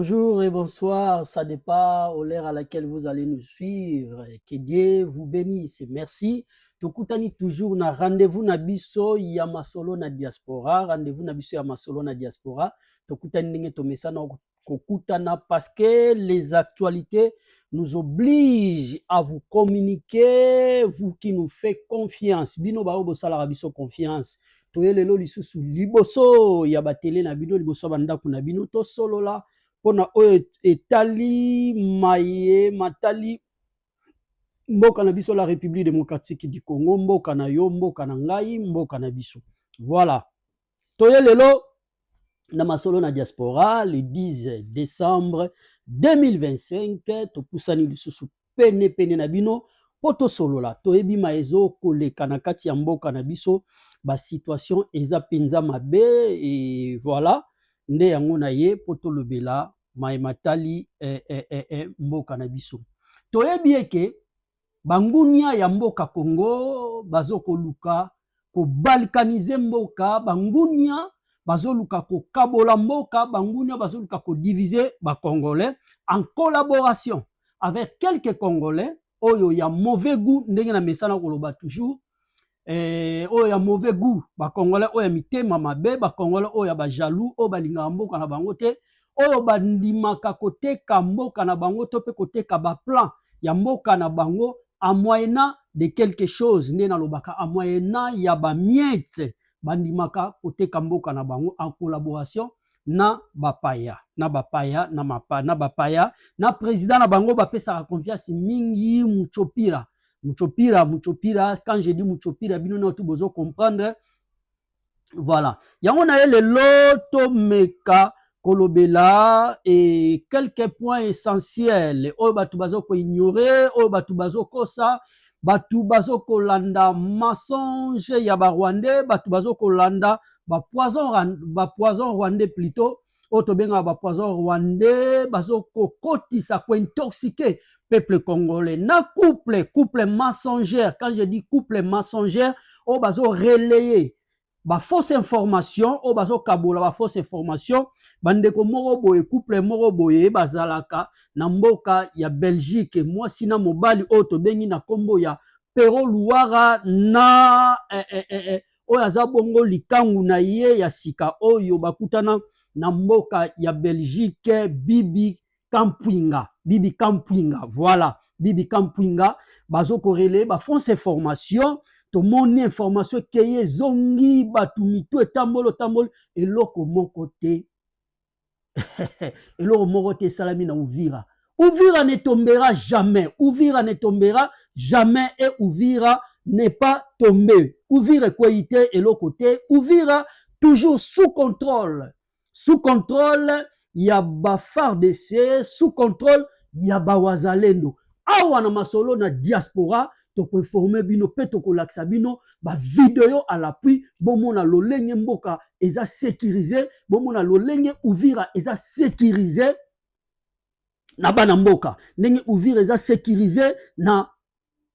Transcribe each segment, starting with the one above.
Bonjour et bonsoir, ça dépend de l'heure à laquelle vous allez nous suivre. Que Dieu vous bénisse. Merci. Tokutani toujours na rendez-vous na biso ya masolo na diaspora, rendez-vous na biso ya masolo na diaspora. Tokutani ndenge tomesa na kokutana parce que les actualités nous obligent à vous communiquer, vous qui nous faites confiance. Bino ba obosala biso confiance. Toyelelo lisusu liboso ya batele na bino liboso bandako na bino to solo la pona oyo etali maye matali mboka na biso la République démocratique du Congo, mboka na yo, mboka na ngai, mboka na biso. Voilà. Toye lelo na masolo na diaspora le 10 décembre 2025 topusani lisusu pene na bino poto solo la toyebi maezo koleka na kati ya mboka na biso ba situation eza penza mabe et voilà nde yango na ye poto lobela matali mboka na biso. Toyebi eke bangunia ya mboka Congo bazoko luka ko balkanize mboka, bangunia bazoluka ko kabola mboka, bangunia bazoluka ko diviser ba Congolais en collaboration avec quelques Congolais oyo ya mauvais goût ndenge na mesana koloba toujours oyo ya mauvais goût ba Congolais oyo ya mitema mabe, ba Congolais oyo ya ba jaloux oyo balinga mboka na bango te, oyo bandimaka koteka mboka na bango to pe koteka ba plan ya mboka na bango a moyennant de quelque chose nde na lobaka a moyennant ya ba miette bandimaka koteka mboka na bango en collaboration na bapaya na président na bango bapesaka confiance mingi Muchopira. Quand je dis Muchopira bino na tout besoin comprendre. Voilà, yango na le loto meka kolobela et quelques points essentiels oyo batu bazo ko ignorer, oyo batu bazo kosa, batu bazo kolanda mensonge ya ba Rwandais, batu bazo kolanda ba poison rwandais plutôt, oyo tobenga ba poison rwandais bazo kokotisa ko intoxiquer peuple congolais na couple mensongère. Quand je dis couple mensongère, oyo bazo relayer ba fausse information, o bazo kabola ba fausse information, bandeko moko boye couple moko boye bazalaka na mboka ya Belgique, moi sina mobali o to bengi na kombo ya Pero Luara na o yaza bongo likangu na ye ya sika oyo bakutana na mboka ya Belgique, Bibi Kampwinga, voilà, Bibi Kampwinga bazo korele ba fausse information. To mon information keye zongi batumitu etambolo eloko moko te eloko moko te salami na Uvira. Uvira ne tombera jamais, Uvira ne tombera jamais et Uvira n'est pas tombé. Uvira kwete eloko te, Uvira toujours sous contrôle ya ba FARDC, sous contrôle ya ba wazalendo. Awa na masolo na diaspora to ko informer bino pe to ko laksa bino ba vidéo à l'appui bomona lolenge mboka eza sécurisé, bomona lolenge Uvira eza sécurisé na bana mboka, ndenge Uvira eza sécurisé na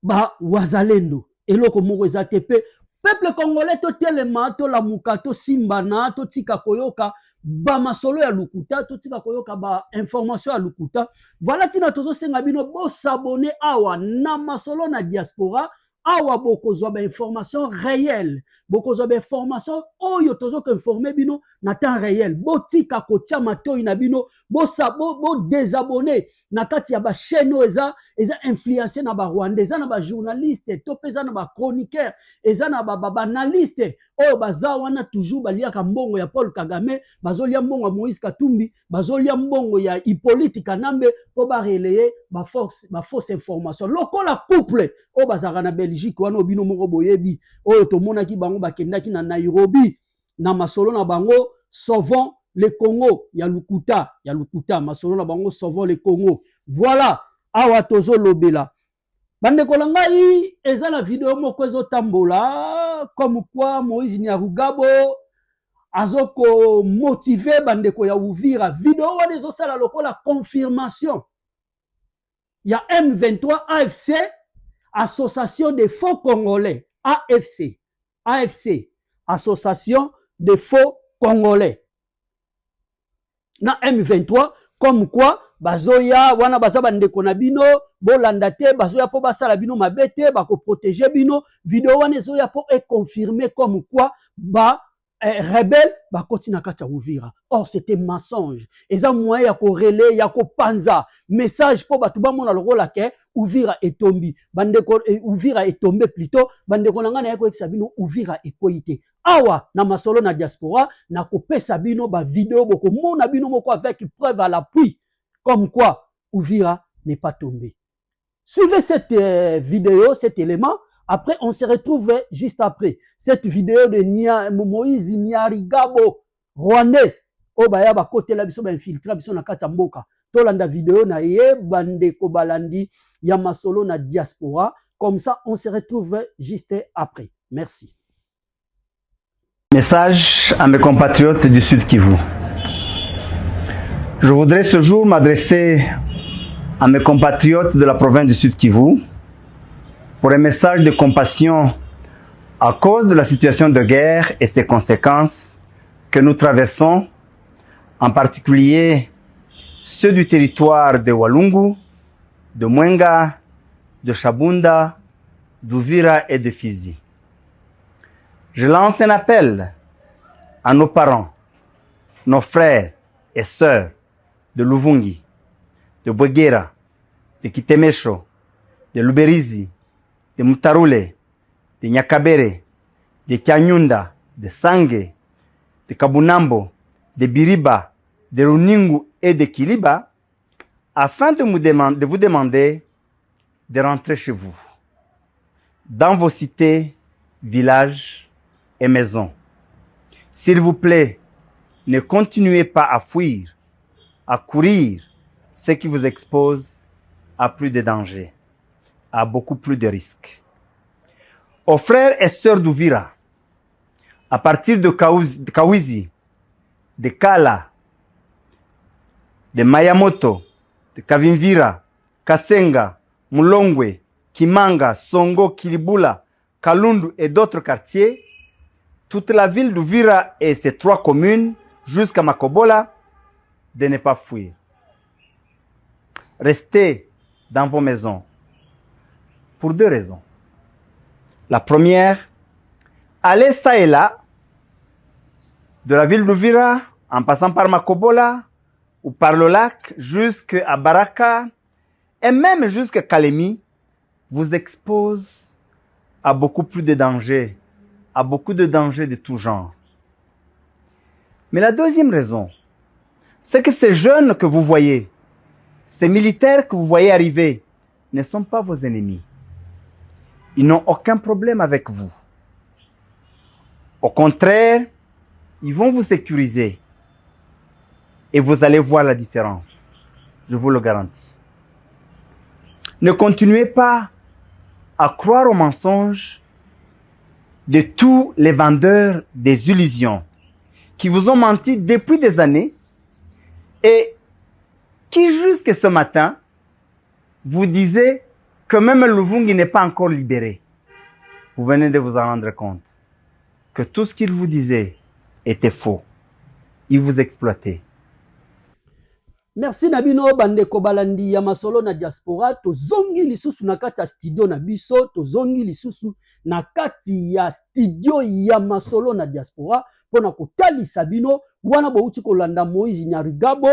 ba wazalendo. Eloko moko eza tepe peuple congolais to telema to lamuka to simbana to tika koyoka ba masolo ya lukuta, to tika koyoka ba information ya lukuta. Voilà tina tozo senga bino bo s'abonner awa na masolo na diaspora, awa bokozwa ba information réelle, bokozwa ba information oyo tozo ko informer bino na temps réel, bo tika kotia matoi na bino, bo désabonner na kati ya ba chaîne eza influencé na ba Rwandais, eza na ba journaliste, to peza na ba chroniqueur, eza na ba analyste oyo baza wana toujours baliaka mbongo ya Paul Kagame, bazolia mbongo ya Moïse Katumbi, bazolia mbongo ya Hippolyte Kanambe po ba relayer ba fausse information. Lokola couple oyo bazaka na Belgique wana obino moko boyebi oyo tomonaki bango bakendaki na Nairobi na masolo na bango sauvons le Congo ya lukuta masolo na bango sauvons le Congo. Voilà awa tozo lobela bandeko na ngai eza na video moko ezotambola comme quoi Moïse Nyarugabo azoko motiver bandeko ya Uvira. Video wana ezosala lokola confirmation ya M23 AFC, association de faux congolais, AFC association de faux congolais na M23 comme quoi bazoya wana baza bandeko na bino bolanda te bazoya po basala bino mabete bako protéger bino vidéo wana ezoya po e confirmer comme quoi ba rebelle bakoti na kati ya Uvira. Or c'était mensonge. Eza moyen ya ko relais ya ko panza message po batu ba mona lokola ke Uvira etombi bandeko Uvira etombe plutôt bandeko na ngana ya ko ekisa bino Uvira ekoite. Awa na masolo na diaspora na ko pesa bino ba vidéo boko mona bino moko avec preuve à l'appui comme quoi Uvira n'est pas tombé. Suivez cette vidéo, cet élément. Après, on se retrouve juste après. Cette vidéo de Moïse Nyarigabo, Rwandais. Obaya ba kote la biso ba infiltré biso na kati mboka. Tolanda vidéo na ye bandeko balandi ya masolo na diaspora. Comme ça, on se retrouve juste après. Merci. Message à mes compatriotes du Sud Kivu. Je voudrais ce jour m'adresser à mes compatriotes de la province du Sud Kivu pour un message de compassion à cause de la situation de guerre et ses conséquences que nous traversons, en particulier ceux du territoire de Walungu, de Mwenga, de Shabunda, d'Uvira et de Fizi. Je lance un appel à nos parents, nos frères et sœurs de Luvungi, de Bwegera, de Kitemesho, de Luberizi, de Mutarule, de Nyakabere, de Kyanyunda, de Sange, de Kabunambo, de Biriba, de Runingu et de Kiliba, afin de vous demander de rentrer chez vous, dans vos cités, villages et maisons. S'il vous plaît, ne continuez pas à fuir, à courir, ce qui vous expose à plus de dangers, à beaucoup plus de risques. Aux frères et sœurs d'Uvira, à partir de Kawizi, de Kala, de Mayamoto, de Kavimvira, Kasenga, Mulongwe, Kimanga, Songo, Kilibula, Kalundu et d'autres quartiers, toute la ville d'Uvira et ses 3 communes, jusqu'à Makobola, de ne pas fuir. Restez dans vos maisons pour 2 raisons. La première, allez ça et là, de la ville d'Uvira, en passant par Makobola, ou par le lac, jusqu'à Baraka, et même jusqu'à Kalemi, vous expose à beaucoup plus de dangers, à beaucoup de dangers de tout genre. Mais la deuxième raison, c'est que ces jeunes que vous voyez, ces militaires que vous voyez arriver, ne sont pas vos ennemis. Ils n'ont aucun problème avec vous. Au contraire, ils vont vous sécuriser. Et vous allez voir la différence. Je vous le garantis. Ne continuez pas à croire aux mensonges de tous les vendeurs des illusions qui vous ont menti depuis des années et qui, jusqu'à ce matin, vous disaient que même Luvungi n'est pas encore libéré. Vous venez de vous en rendre compte que tout ce qu'ils vous disaient était faux. Ils vous exploitaient. Merci Nabino bandeko balandi ya masolo na diaspora tozongi lisusu na kati ya studio na biso tozongi lisusu na kati ya studio ya masolo na diaspora pona kotalisa bino wana bauti kolanda Moïse Nyarigabo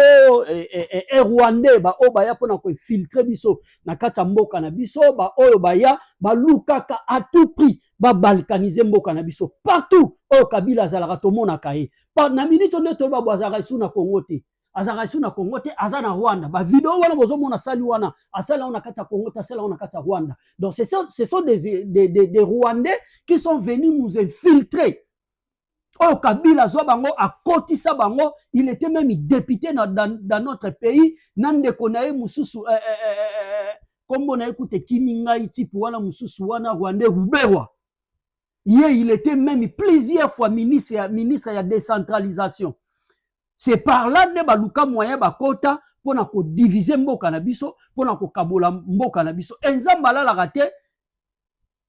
Rwandais ba obaya pona ko filtrer biso na kati ya mboka na biso ba oyo baya ba lukaka à tout prix ba balkaniser mboka na biso partout o Kabila zalaka to mona kae pa na minute ndeto ba bwazaka isu na Kongo te azaka isu na Kongo te azana Rwanda ba vidéo wana bozo mona sali wana asala wana kati ya Kongo te asala wana kati ya Rwanda. Donc ce sont des Rwandais qui sont venus nous infiltrer. Oh Kabila zwa bango akotisa bango, il était même député dans notre pays nande konae mususu kombo na écoute kiminga itipu wana mususu wana Rwandais Ruberwa. Il était même plusieurs fois ministre ya décentralisation. C'est par là de baluka moyen bakota pona ko diviser mboka na biso pona ko kabola mboka na biso enzamba la raté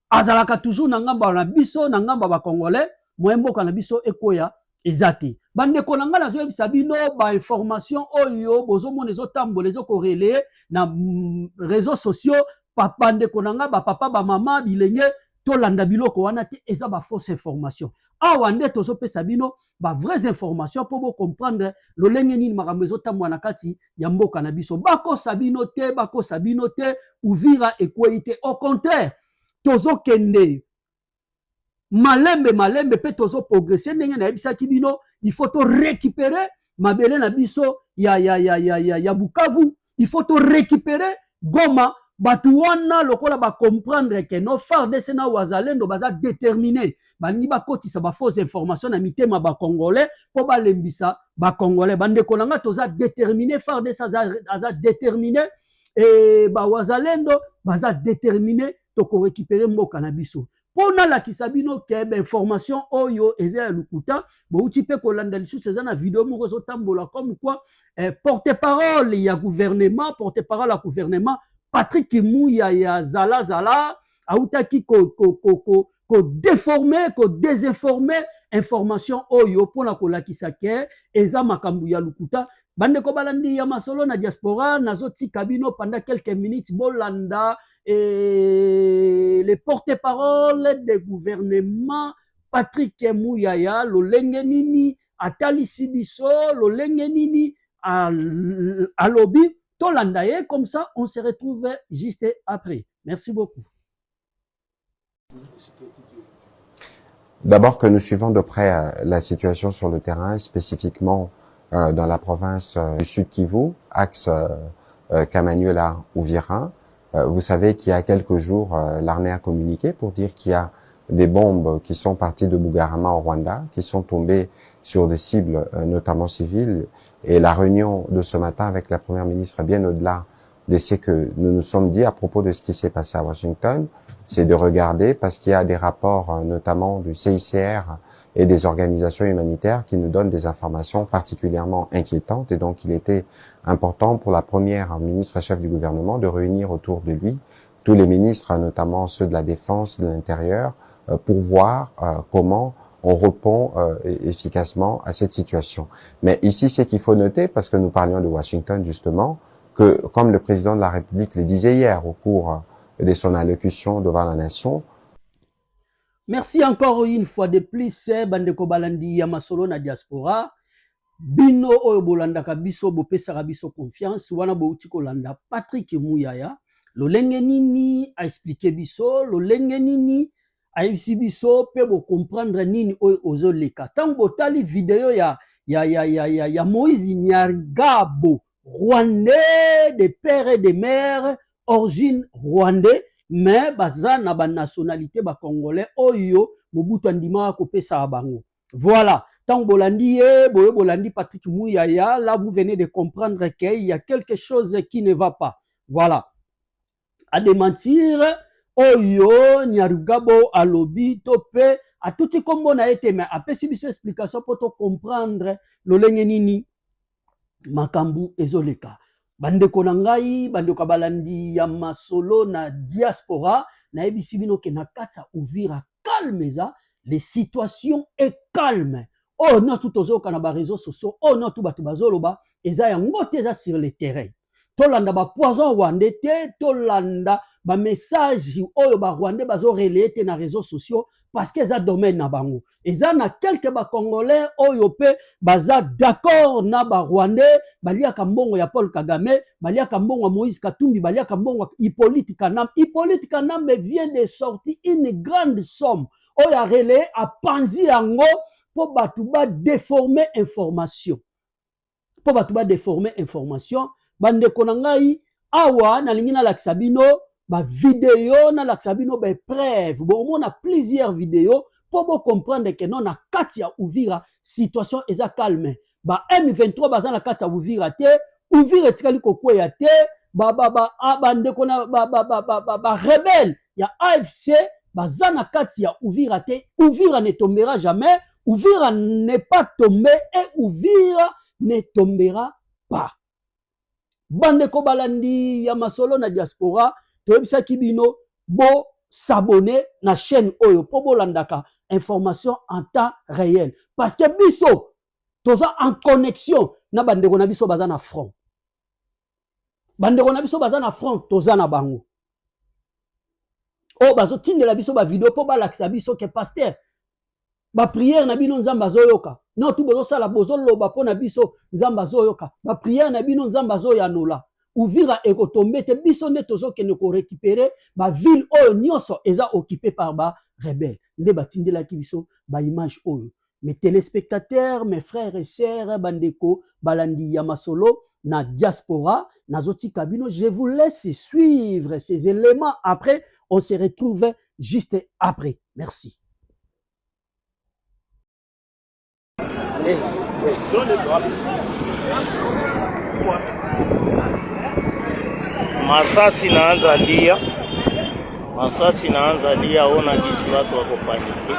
azalaka toujours na ngamba na biso na ngamba ba congolais moyen mboka na biso ekoya ezate bande konanga na zo bisabino ba information oyo bozomona ezotambola ezokorele na réseaux sociaux bande konanga ba papa ba mama bilenge tolanda biloko wana te eza ba fausse information awa nde tozopesa bino ba vraies informations pour bo comprendre lolenge nini makambo ezotambola na kati ya mboka na biso bakosa bino te Uvira ekwei te au contraire tozokende malembe pe tozo progresser ndenge na yebisaki bino il faut to récupérer mabele na biso ya Bukavu il faut to récupérer Goma batu wana lokola ba comprendre que no FARDC na wazalendo baza déterminé balingi bakotisa ba fausse information na mitema ba congolais po balembisa ba congolais bande kolanga toza déterminé FARDC aza déterminé et ba wazalendo baza déterminé to ko récupérer mboka na biso pona la kisabino ke information oyo eza lukuta bouti pe kolanda lisusu eza na vidéo moko zo tambola comme quoi porte-parole ya gouvernement porte-parole ya gouvernement Patrick Mouya ya Zala autaki ko déformer ko désinformer information oyo pona ko lakisa ke eza makambu ya lukuta bande ko balandi ya masolo na diaspora nazoti kabino pendant quelques minutes bolanda et les porte-parole des gouvernements Patrick Mouyaya lolenge nini atalisi biso lolenge nini alobi tolanda ye comme ça on se retrouve juste après. Merci beaucoup. D'abord que nous suivons de près la situation sur le terrain, spécifiquement dans la province du Sud Kivu, axe Kamanyola-Uvira. Vous savez qu'il y a quelques jours, l'armée a communiqué pour dire qu'il y a des bombes qui sont parties de Bugarama au Rwanda, qui sont tombées sur des cibles, notamment civiles. Et la réunion de ce matin avec la Première ministre, bien au-delà de ce que nous nous sommes dit à propos de ce qui s'est passé à Washington, c'est de regarder, parce qu'il y a des rapports, notamment du CICR et des organisations humanitaires qui nous donnent des informations particulièrement inquiétantes. Et donc, il était important pour la Première ministre et chef du gouvernement de réunir autour de lui tous les ministres, notamment ceux de la Défense, de l'Intérieur, pour voir comment on répond efficacement à cette situation. Mais ici, c'est qu'il faut noter, parce que nous parlions de Washington justement, que comme le président de la République le disait hier au cours de son allocution devant la nation. Merci encore une fois de plus, Bandeko Balandi Yamasolo na diaspora. Bino oyo bolandaka biso bopesaka biso confiance wana bouti kolanda Patrick Mouyaya lolenge nini a expliqué biso lolenge nini a yebisi biso pe bo comprendre nini oyo ozoleka tango botali video ya Moïse Nyarigabo rwandais de père et de mère origine rwandais mais baza na ba nationalité ba congolais oyo Mobutu andima ko pesa bango. Voilà. Tant bolandi bolandi Patrick Mouyaya, là vous venez de comprendre qu'il y a quelque chose qui ne va pas. Voilà. À démentir, oyo Nyarugabo alobi topé a tout comme on a été mais après si biso explication pour te comprendre lolenge nini makambu ezoleka. Bandeko na ngai, bandeko balandi ya masolo na diaspora na ebisi bino ke na kata Uvira calmeza, les situations est calme. Oh non, tout aux autres réseaux sociaux. Oh non, tout batu bazoloba. Eza yango teza sur le terrain. Tolanda ba poison rwandais te, tolanda ba message oyo ba rwandais bazo relayer te na réseaux sociaux parce que eza domaine na bango. Eza na quelques ba congolais oyo pe baza d'accord na ba rwandais, balia kambongo ya Paul Kagame, balia kambongo Moïse Katumbi, balia kambongo Hippolyte Kanam. Hippolyte Kanam vient de sortir une grande somme. Oya relayer a panzi yango pour batouba déformer information. Pour batouba déformer information, bande konangai awa na lingina laksabino ba vidéo na laksabino ba preuve. Bon on a plusieurs vidéos pour vous comprendre que non na katia Uvira situation eza calme. Ba M23 baza na katia Uvira te, Uvira tikali kokweya te, bande kona ba rebelle ya AFC baza na katia Uvira te, Uvira ne tombera jamais. Uvira n'est pas tombé et Uvira ne tombera pas. Bandeko balandi ya masolo na diaspora, toyebisa kibino bo s'abonner na chaîne oyo po bolandaka information en temps réel. Parce que biso, toza en connexion, na bandeko na biso baza na front. Bandeko na biso baza na front, toza na bango. Oh, bazo tinde la biso ba vidéo po ba lakisa biso ke pasteur. Ba prière na bino nzamba zoyoka. Non tout bozo sala bozo loba po na biso nzamba zoyoka. Ba prière na bino nzamba zoyanola. Uvira ekotombe te biso ne tozo kene ko récupérer ba ville oyo nyonso eza occupé par ba rebelle. Nde batindela ki biso ba image oyo. Mes téléspectateurs, mes frères et sœurs, bandeko, balandi ya masolo na diaspora, na zoti kabino, je vous laisse suivre ces éléments. Après, on se retrouve juste après. Merci. Masasi naanza lia, ona jinsi watu wako paniki.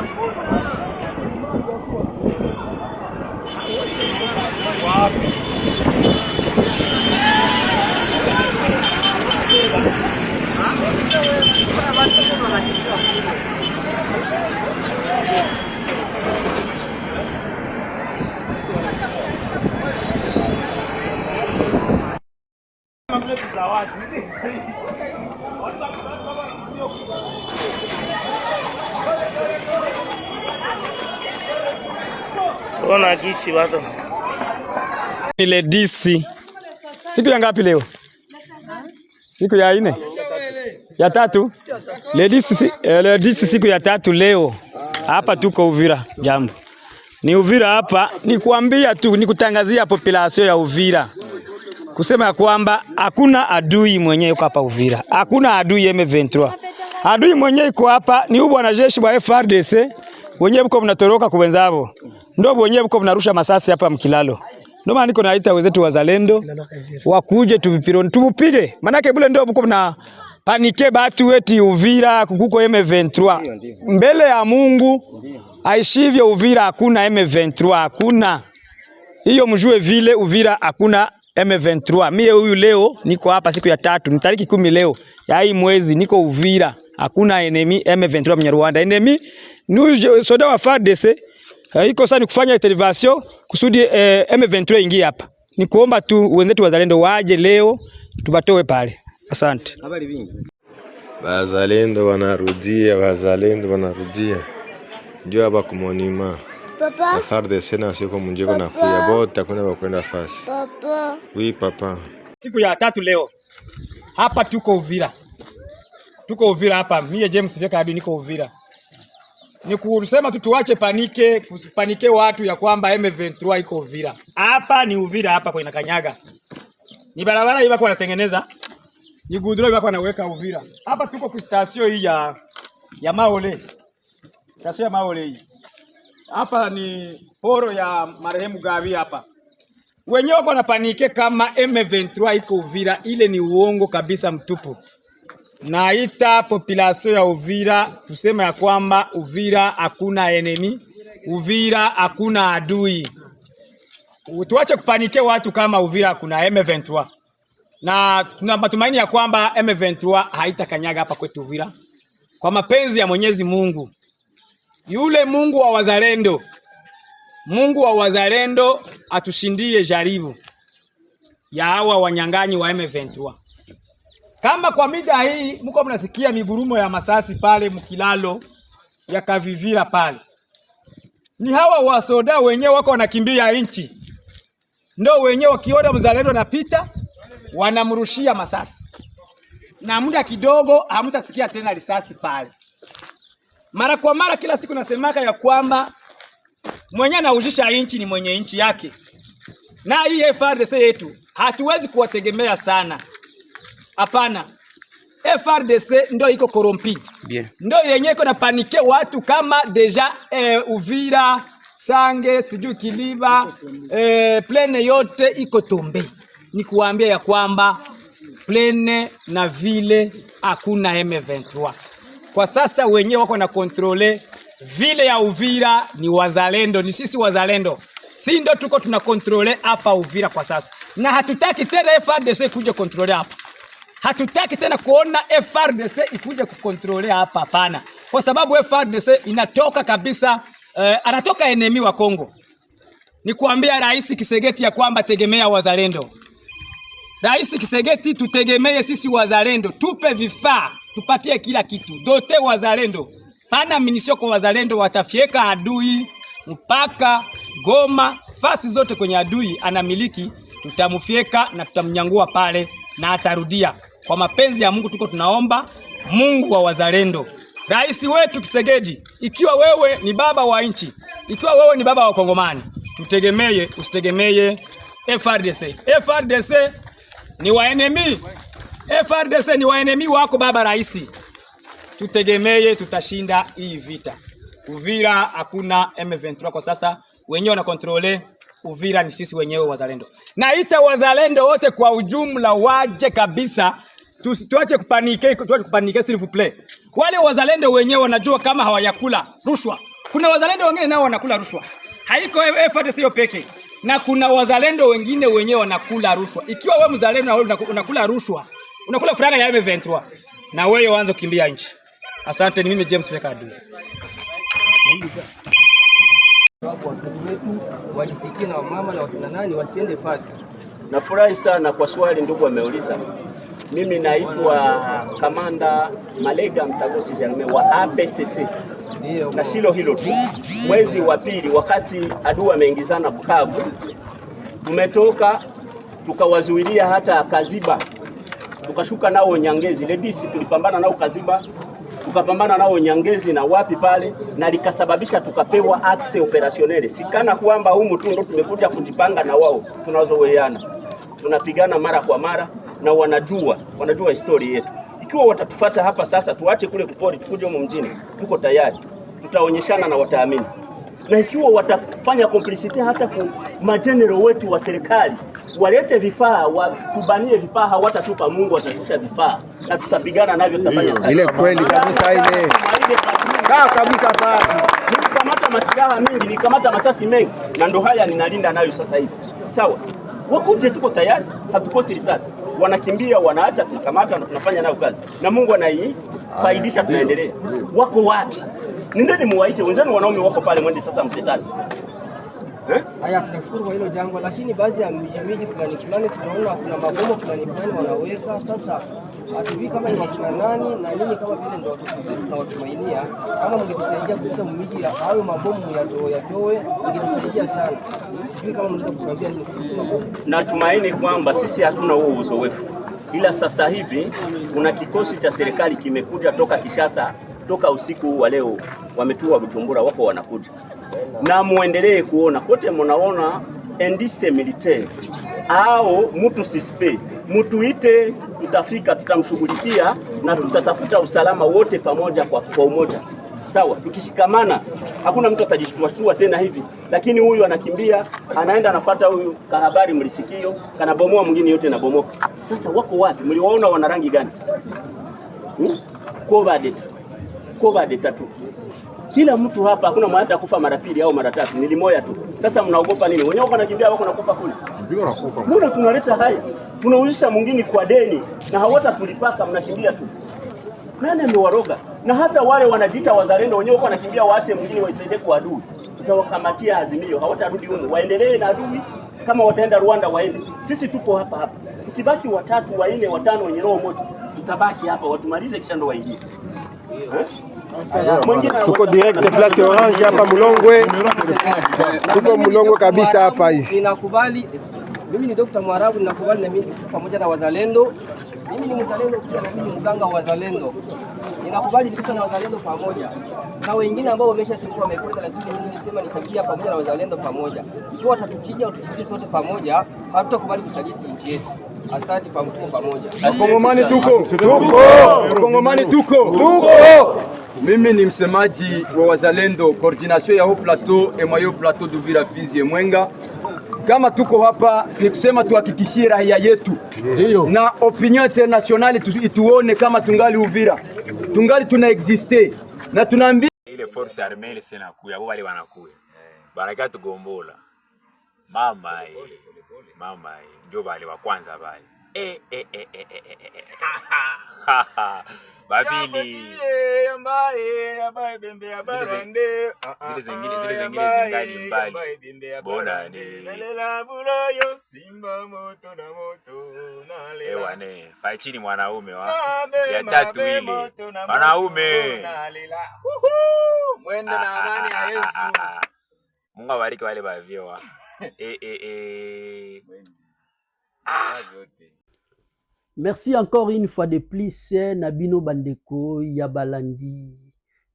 Ona gisi watu. Ile DC. Siku ya ngapi leo? Siku ya 4. Ya 3. Le DC siku ya 3 leo. Hapa tuko Uvira, jambo. Ni Uvira hapa, ni kuambia tu, ni kutangazia population ya Uvira. Kusema kwamba hakuna adui mwenye yuko hapa Uvira. Hakuna adui M23. Adui mwenye yuko hapa ni bwana jeshi wa FARDC. Wenyewe mko mnatoroka kuwenzao. Ndio wenyewe mko mnarusha masasi hapa mkilalo. Ndio maana niko naita wenzetu wazalendo wakuje tuvipironi tupige. Manake bule ndio mko mna panike batu eti Uvira kukuko M23. Mbele ya Mungu aishivyo Uvira hakuna M23, hakuna. Hiyo mjue vile Uvira hakuna M23. Mie huyu leo niko hapa siku ya 3, ni tariki 10 leo ya hii mwezi niko Uvira. Hakuna enemy M23 mwenye Rwanda. Enemy ni soda wa FARDC. Iko sana kufanya intervention kusudi M23 ingie hapa. Ni kuomba tu wenzetu wazalendo waje leo tubatoe pale. Asante. Habari vingi. Wazalendo wanarudia. Ndio hapa kumonima. Papa. FARDC na siko munjeko na kuya bota kuna wakwenda fasi. Papa. Oui papa. Siku ya 3 leo. Hapa tuko Uvira. Tuko Uvira hapa. Mie James Vyeka hadi niko Uvira. Ni kusema tu tuache panike watu ya kwamba M23 iko Uvira. Hapa ni Uvira hapa kwa inakanyaga. Ni barabara hivi kwa wanatengeneza. Ni gudro hivi kwa wanaweka Uvira. Hapa tuko kwa station hii ya Maole. Station ya Maole hii. Hapa ni poro ya marehemu Gabi hapa. Wenyewe wako wanapanike kama M23 iko Uvira, ile ni uongo kabisa mtupu. Naita population ya Uvira kusema ya kwamba Uvira hakuna enemy, Uvira hakuna adui. Tuache kupanike watu kama Uvira hakuna M23. Na tuna matumaini ya kwamba M23 haitakanyaga hapa kwetu Uvira. Kwa mapenzi ya Mwenyezi Mungu. Yule Mungu wa wazalendo. Mungu wa wazalendo atushindie jaribu ya hawa wanyang'anyi wa M23. Kama kwa mida hii mko mnasikia migurumo ya masasi pale mkilalo ya Kavivira pale. Ni hawa wasoda wenyewe wako wanakimbia inchi. Ndio wenyewe wakiona mzalendo anapita wanamrushia masasi. Na muda kidogo hamtasikia tena risasi pale. Mara kwa mara kila siku nasemaka ya kwamba mwenye anaujisha inchi ni mwenye inchi yake. Na hii FARDC yetu hatuwezi kuwategemea sana. Hapana. FARDC ndio iko korompi. Bien. Ndio yenye iko na panike watu kama deja Uvira, Sange, sijui Kiliba, plene yote iko tombe. Ni kuambia ya kwamba plene na vile hakuna M23. Kwa sasa wenyewe wako na kontrole vile ya Uvira ni wazalendo, ni sisi wazalendo. Si ndo tuko tuna kontrole hapa Uvira kwa sasa. Na hatutaki tena FARDC kuja kontrole hapa. Hatutaki tena kuona FARDC ikuje kukontrolea hapa, hapana. kwa sababu FARDC inatoka kabisa, anatoka enemy wa Kongo. Ni kuambia Rais Kisegeti ya kwamba tegemea wazalendo. Rais Kisegeti, tutegemee sisi wazalendo, tupe vifaa, tupatie kila kitu, dote wazalendo. Pana minisio kwa wazalendo, watafieka adui mpaka Goma, fasi zote kwenye adui anamiliki, tutamfieka na tutamnyangua pale na atarudia. Kwa mapenzi ya Mungu tuko tunaomba Mungu wa wazalendo. Rais wetu Kisegedi, ikiwa wewe ni baba wa nchi, ikiwa wewe ni baba wa Kongomani, tutegemee, usitegemee FARDC. FARDC ni waenemi. FARDC ni waenemi wako baba rais. Tutegemee, tutashinda hii vita. Uvira hakuna M23 kwa sasa, wenyewe wana kontrole Uvira, ni sisi wenyewe wazalendo. Naita wazalendo wote kwa ujumla waje kabisa. Tuache kupanike s'il vous plaît. Wale wazalendo wenyewe wanajua kama hawayakula rushwa. Kuna wazalendo wengine nao wanakula rushwa. Haiko FARDC hiyo peke. Na kuna wazalendo wengine wenyewe wanakula rushwa. Ikiwa wewe mzalendo na unakula rushwa, unakula franga ya M23, na wewe uanze kukimbia nchi. Asante, ni mimi James Fekadi. Watu wetu walisikia na mama na wakina nani wasiende fasi. Nafurahi sana kwa swali ndugu ameuliza. Mimi naitwa Kamanda Malega Mtagosi Germain wa APCC. Na silo hilo tu. Mwezi wa pili wakati adui ameingizana Bukavu, tumetoka tukawazuilia hata Kaziba. Tukashuka nao Nyangezi. Lebisi tulipambana nao Kaziba. Tukapambana nao Nyangezi na wapi pale, na likasababisha tukapewa axe operationelle. Sikana kwamba humu tu ndo tumekuja kujipanga na wao, tunazoweana. Tunapigana mara kwa mara na wanajua historia yetu. Ikiwa watatufuata hapa sasa, tuache kule kupori tukuje humu mjini, tuko tayari. Tutaonyeshana na wataamini. Na ikiwa watafanya complicity hata kwa majenerali wetu wa serikali, walete vifaa, wakubanie vifaa, hawatatupa Mungu atashusha vifaa na tutapigana navyo, tutafanya kazi. Ile kweli kabisa ile. Kabisa pale. Nikamata masilaha mengi, nikamata masasi mengi, na ndo haya ninalinda nayo sasa hivi. Sawa. Wakuje tuko tayari, hatukosi risasi. Wanakimbia, wanaacha, tunakamata na tunafanya nayo kazi. Na Mungu anaifaidisha, tunaendelea. Wako wapi? Nendeni muwaite wenzenu, wanaume wako pale, mwende sasa msetani. Haya, tunashukuru kwa hilo jambo, lakini baadhi ya miji fulani tunaona kuna mabomu fulani wanaweka. Sasa hatujui kama ni wakina nani, na nini kama vile ndio tunawatumainia. Kama mngetusaidia kupita miji hayo mabomu yatoe, mngetusaidia sana. Sijui kama mnaweza kutuambia nini kuhusu mabomu. Natumaini kwamba sisi hatuna huo uzoefu. Ila sasa hivi kuna kikosi cha serikali kimekuja toka Kishasa, toka usiku wa leo wametua Bujumbura, wako wanakuja. Na muendelee kuona kote, mnaona indice militaire au mtu sispe, mtu ite, tutafika, tutamshughulikia na tutatafuta usalama wote pamoja kwa umoja. Sawa, tukishikamana hakuna mtu atajishtua tena hivi. Lakini huyu anakimbia, anaenda anafuata huyu kahabari mlisikio, kanabomoa mwingine yote na bomoka. Sasa wako wapi? Mliwaona wana rangi gani? Covered tatu. Kila mtu hapa hakuna mmoja kufa mara pili au mara tatu, ni limoya tu. Sasa mnaogopa nini? Wenyewe wanakimbia wako nakufa kule. Ndio nakufa. Mbona tunaleta haya? Tunauzisha mwingine kwa deni na hawata tulipaka, mnakimbia tu. Nani amewaroga? Na hata wale wanajiita wazalendo wenyewe wako wanakimbia, waache mwingine waisaidie kwa adui. Tutawakamatia Azimio, hawatarudi huko. Waendelee na adui, kama wataenda Rwanda waende. Sisi tupo hapa. Tukibaki 3, 4, 5 wenye roho moja, tutabaki hapa watumalize kisha ndo waingie. Tuko direct place Orange hapa Mulongwe. Tuko Mulongwe kabisa hapa hivi. Ninakubali. Mimi ni Dr. Mwarabu, ninakubali na mimi pamoja na wazalendo. Mimi ni mzalendo pia, na mimi ni mganga wa wazalendo. Ninakubali tukutane na wazalendo pamoja. Na wengine ambao wameshachukua wamekwenda, lakini mimi nisema nitakia pamoja na wazalendo pamoja. Ikiwa watatuchinja tuchinje sote pamoja, hatutakubali kusaliti nchi yetu. Asante kwa mtu pamoja. Wakongomani tuko. Wakongomani tuko. Mimi ni msemaji wa wazalendo, coordination ya Haut Plateau et Moyen Plateau d'Uvira, Fizi et Mwenga. Kama tuko hapa ni kusema tuhakikishie raia yetu na opinion internationale ituone kama tungali Uvira, tungali tuna existe na tunaambia ile force armée ile sena kuya wale wanakuya baraka tugombola mama ndio bale wa kwanza bale Babili. Zile zingine zingali mbali. Bona ni. Ewane, fai chini mwanaume wa. Ya tatu ile. Mwanaume. Mwende na amani ya Yesu. Mungu abariki wale bavyewa. Merci encore une fois de plus, Nabino Bandeko, Yabalandi,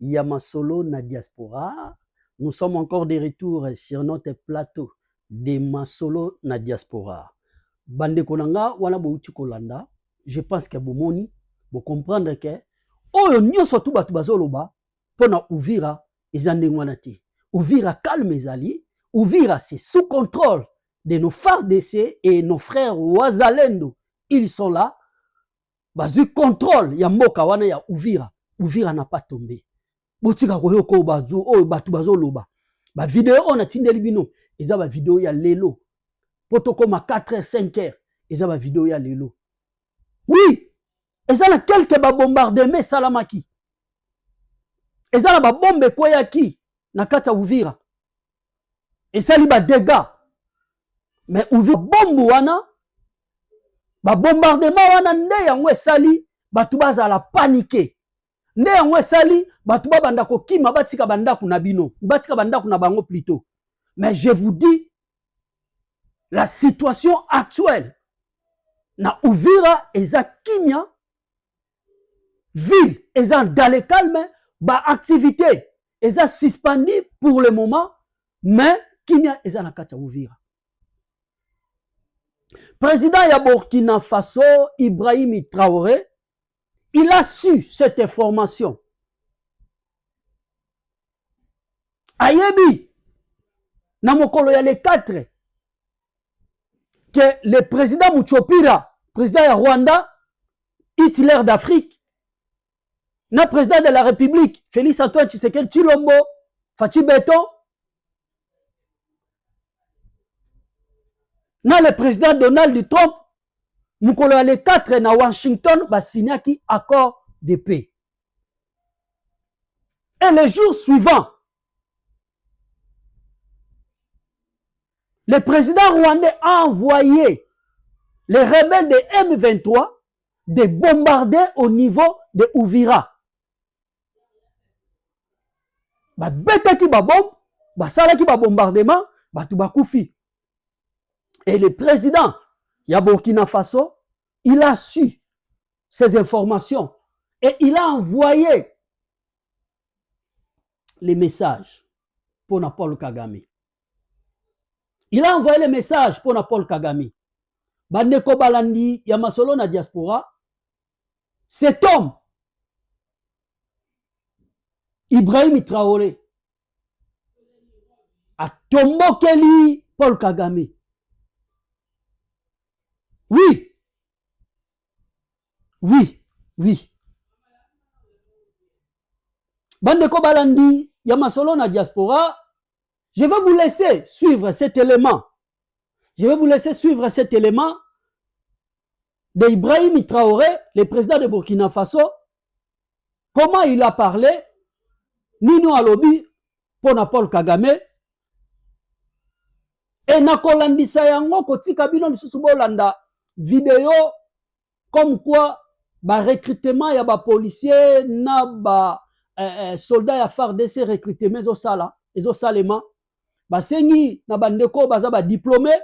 Yamasolo, na diaspora. Nous sommes encore de retour sur notre plateau de Masolo na diaspora. Bandeko nanga, wana bouti kolanda. Je pense que bomoni, vous comprendre que, oh, nyo sotu batu bazoloba, pona Uvira, ezandengwanati. Uvira calme ezali, Uvira c'est sous contrôle de nos FARDC et nos frères Wazalendo. Ils sont là. Bazu contrôle ya mboka wana ya Uvira. Uvira n'a pas tombé. Botika koyoko bazu o batu bazoloba. Ba vidéo on a tindeli bino. Eza ba vidéo ya lelo. Potoko ma 4h 5h. Eza ba vidéo ya lelo. Oui. Eza na quelques ba bombardement salamaki. Eza na ba bombe koyaki na kata Uvira. Eza li ba dégâts. Mais Uvira bombu wana ba bombardement wana nde yango esali batu bazala paniqué. Nde yango esali batu babanda kokima batika bandaku na bino, batika bandaku na bango plutôt. Mais je vous dis la situation actuelle na Uvira eza kimia ville eza dans le calme, ba activité eza suspendu pour le moment, mais kimia eza na kati ya Uvira. Président ya Burkina Faso, Ibrahim Traoré, il a su cette information. Ayebi, na mokolo ya le 4, que le président Muchopira, président ya Rwanda, Hitler d'Afrique, na président de la République, Félix Antoine Tshisekedi Tshilombo, Fachi Beton, na le président Donald Trump, mukolo ya le 4 na Washington, ba signaki accord de paix. Et le jour suivant, le président rwandais a envoyé les rebelles de M23 de bombarder au niveau de Uvira. Ba betaki ba bombe, ba salaki ba bombardement, ba tubakufi. Et le président ya Burkina Faso, il a su ces informations et il a envoyé les messages pour Paul Kagame. Il a envoyé les messages pour Paul Kagame. Bandeko Balandi ya Masolo na diaspora, cet homme, Ibrahim Traoré, a tombokeli Paul Kagame. Oui. Oui. Oui. Bandeko Balandi, Yamasolo na diaspora, je vais vous laisser suivre cet élément. Je vais vous laisser suivre cet élément d'Ibrahim Traoré, le président de Burkina Faso. Comment il a parlé, Nino Alobi, pour Paul Kagame. Et nakolandisa yango kotika bino nisusu bolanda vidéo comme quoi ba recrutement ya ba policier na ba soldats ya FARDC recrutement ezo salema ba sengi na bandeko baza ba diplômé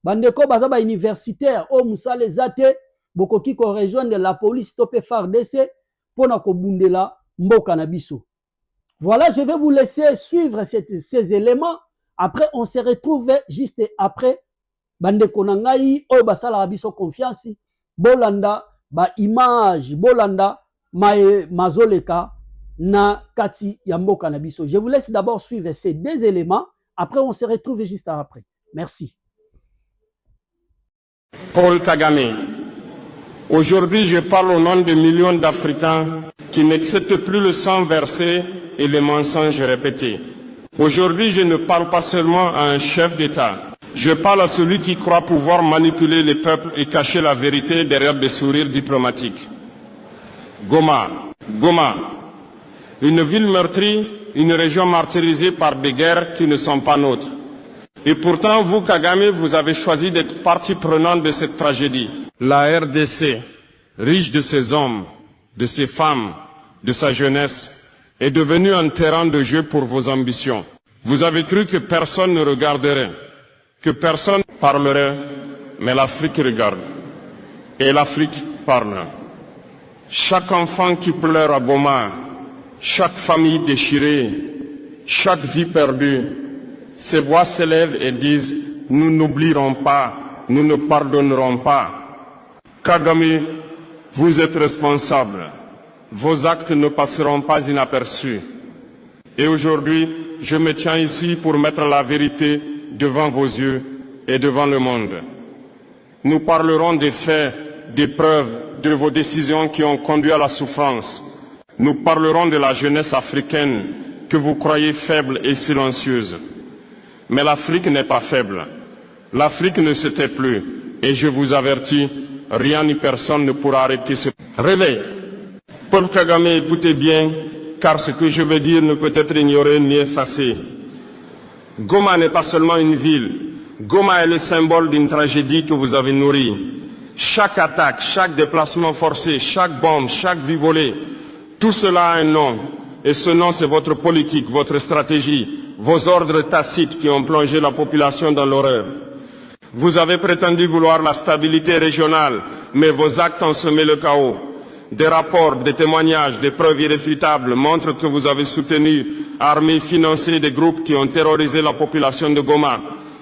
bandeko baza ba universitaire o musale zate bokoki ko rejoindre la police topé FARDC pona ko bundela mboka na biso. Voilà, je vais vous laisser suivre ces éléments. Après, on se retrouve juste après. Bande konangai, oyo basala biso confiance. Bolanda, ba image, bolanda, mazoleka, na kati yamboka na biso. Je vous laisse d'abord suivre ces deux éléments. Après, on se retrouve juste après. Merci. Paul Kagame. Aujourd'hui, je parle au nom de millions d'Africains qui n'acceptent plus le sang versé et les mensonges répétés. Aujourd'hui, je ne parle pas seulement à un chef d'État. Je parle à celui qui croit pouvoir manipuler les peuples et cacher la vérité derrière des sourires diplomatiques. Goma, une ville meurtrie, une région martyrisée par des guerres qui ne sont pas nôtres. Et pourtant, vous, Kagame, vous avez choisi d'être partie prenante de cette tragédie. La RDC, riche de ses hommes, de ses femmes, de sa jeunesse, est devenue un terrain de jeu pour vos ambitions. Vous avez cru que personne ne regarderait, que personne parlerait, mais l'Afrique regarde. Et l'Afrique parle. Chaque enfant qui pleure à Goma, chaque famille déchirée, chaque vie perdue, ces voix s'élèvent et disent « Nous n'oublierons pas, nous ne pardonnerons pas ». Kagame, vous êtes responsable. Vos actes ne passeront pas inaperçus. Et aujourd'hui, je me tiens ici pour mettre la vérité devant vos yeux et devant le monde. Nous parlerons des faits, des preuves, de vos décisions qui ont conduit à la souffrance. Nous parlerons de la jeunesse africaine que vous croyez faible et silencieuse. Mais l'Afrique n'est pas faible. L'Afrique ne se tait plus. Et je vous avertis, rien ni personne ne pourra arrêter ce réveil. Paul Kagame, écoutez bien, car ce que je veux dire ne peut être ignoré ni effacé. Goma n'est pas seulement une ville. Goma est le symbole d'une tragédie que vous avez nourrie. Chaque attaque, chaque déplacement forcé, chaque bombe, chaque vie volée, tout cela a un nom. Et ce nom, c'est votre politique, votre stratégie, vos ordres tacites qui ont plongé la population dans l'horreur. Vous avez prétendu vouloir la stabilité régionale, mais vos actes ont semé le chaos. Des rapports, des témoignages, des preuves irréfutables montrent que vous avez soutenu, armé, financé des groupes qui ont terrorisé la population de Goma.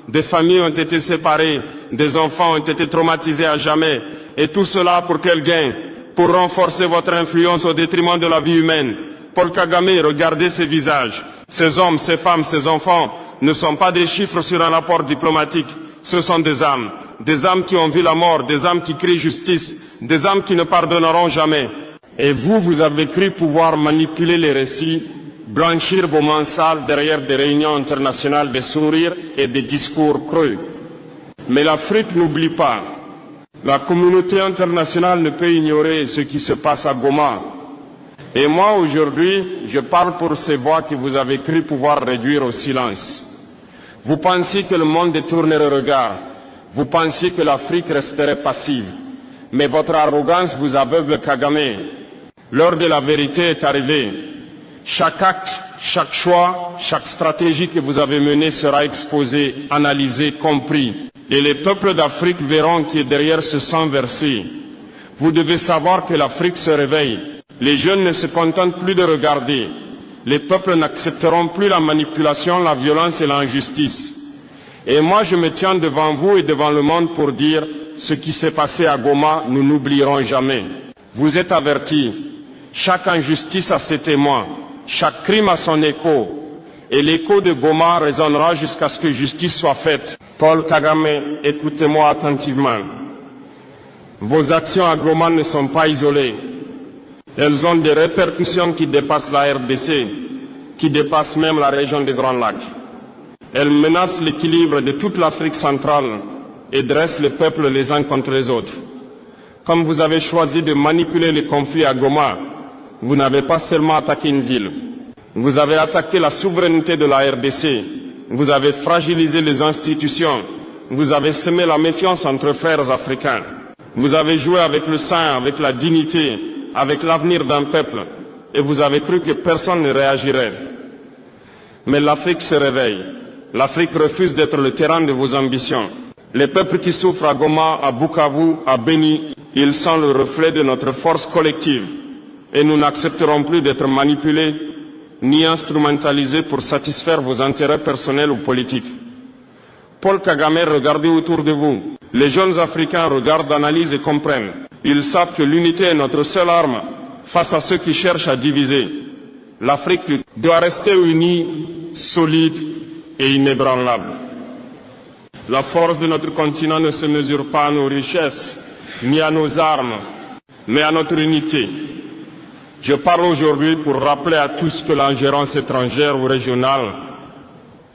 Des familles ont été séparées, des enfants ont été traumatisés à jamais. Et tout cela pour quel gain? Pour renforcer votre influence au détriment de la vie humaine. Paul Kagame, regardez ces visages. Ces hommes, ces femmes, ces enfants ne sont pas des chiffres sur un rapport diplomatique. Ce sont des âmes qui ont vu la mort, des âmes qui crient justice, des âmes qui ne pardonneront jamais. Et vous, vous avez cru pouvoir manipuler les récits, blanchir vos mains sales derrière des réunions internationales de sourires et des discours creux. Mais l'Afrique n'oublie pas. La communauté internationale ne peut ignorer ce qui se passe à Goma. Et moi, aujourd'hui, je parle pour ces voix que vous avez cru pouvoir réduire au silence. Vous pensiez que le monde détournerait le regard. Vous pensiez que l'Afrique resterait passive. Mais votre arrogance vous aveugle, Kagame. L'heure de la vérité est arrivée. Chaque acte, chaque choix, chaque stratégie que vous avez menée sera exposée, analysée, compris. Et les peuples d'Afrique verront qui est derrière ce sang versé. Vous devez savoir que l'Afrique se réveille. Les jeunes ne se contentent plus de regarder. Les peuples n'accepteront plus la manipulation, la violence et l'injustice. Et moi, je me tiens devant vous et devant le monde pour dire ce qui s'est passé à Goma, nous n'oublierons jamais. Vous êtes avertis. Chaque injustice a ses témoins. Chaque crime a son écho. Et l'écho de Goma résonnera jusqu'à ce que justice soit faite. Paul Kagame, écoutez-moi attentivement. Vos actions à Goma ne sont pas isolées. Elles ont des répercussions qui dépassent la RDC, qui dépassent même la région des Grands Lacs. Elles menacent l'équilibre de toute l'Afrique centrale et dressent les peuples les uns contre les autres. Comme vous avez choisi de manipuler les conflits à Goma, vous n'avez pas seulement attaqué une ville. Vous avez attaqué la souveraineté de la RDC. Vous avez fragilisé les institutions. Vous avez semé la méfiance entre frères africains. Vous avez joué avec le sang, avec la dignité, avec l'avenir d'un peuple, et vous avez cru que personne ne réagirait. Mais l'Afrique se réveille. L'Afrique refuse d'être le terrain de vos ambitions. Les peuples qui souffrent à Goma, à Bukavu, à Beni, ils sont le reflet de notre force collective. Et nous n'accepterons plus d'être manipulés ni instrumentalisés pour satisfaire vos intérêts personnels ou politiques. Paul Kagame, regardez autour de vous. Les jeunes Africains regardent, analysent et comprennent. Ils savent que l'unité est notre seule arme face à ceux qui cherchent à diviser. L'Afrique doit rester unie, solide et inébranlable. La force de notre continent ne se mesure pas à nos richesses, ni à nos armes, mais à notre unité. Je parle aujourd'hui pour rappeler à tous que l'ingérence étrangère ou régionale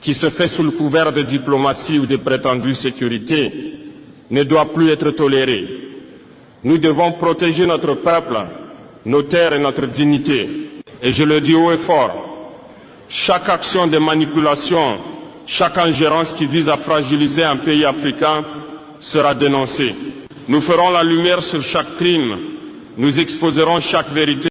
qui se fait sous le couvert de diplomatie ou de prétendue sécurité ne doit plus être toléré. Nous devons protéger notre peuple, nos terres et notre dignité. Et je le dis haut et fort, chaque action de manipulation, chaque ingérence qui vise à fragiliser un pays africain sera dénoncée. Nous ferons la lumière sur chaque crime, nous exposerons chaque vérité.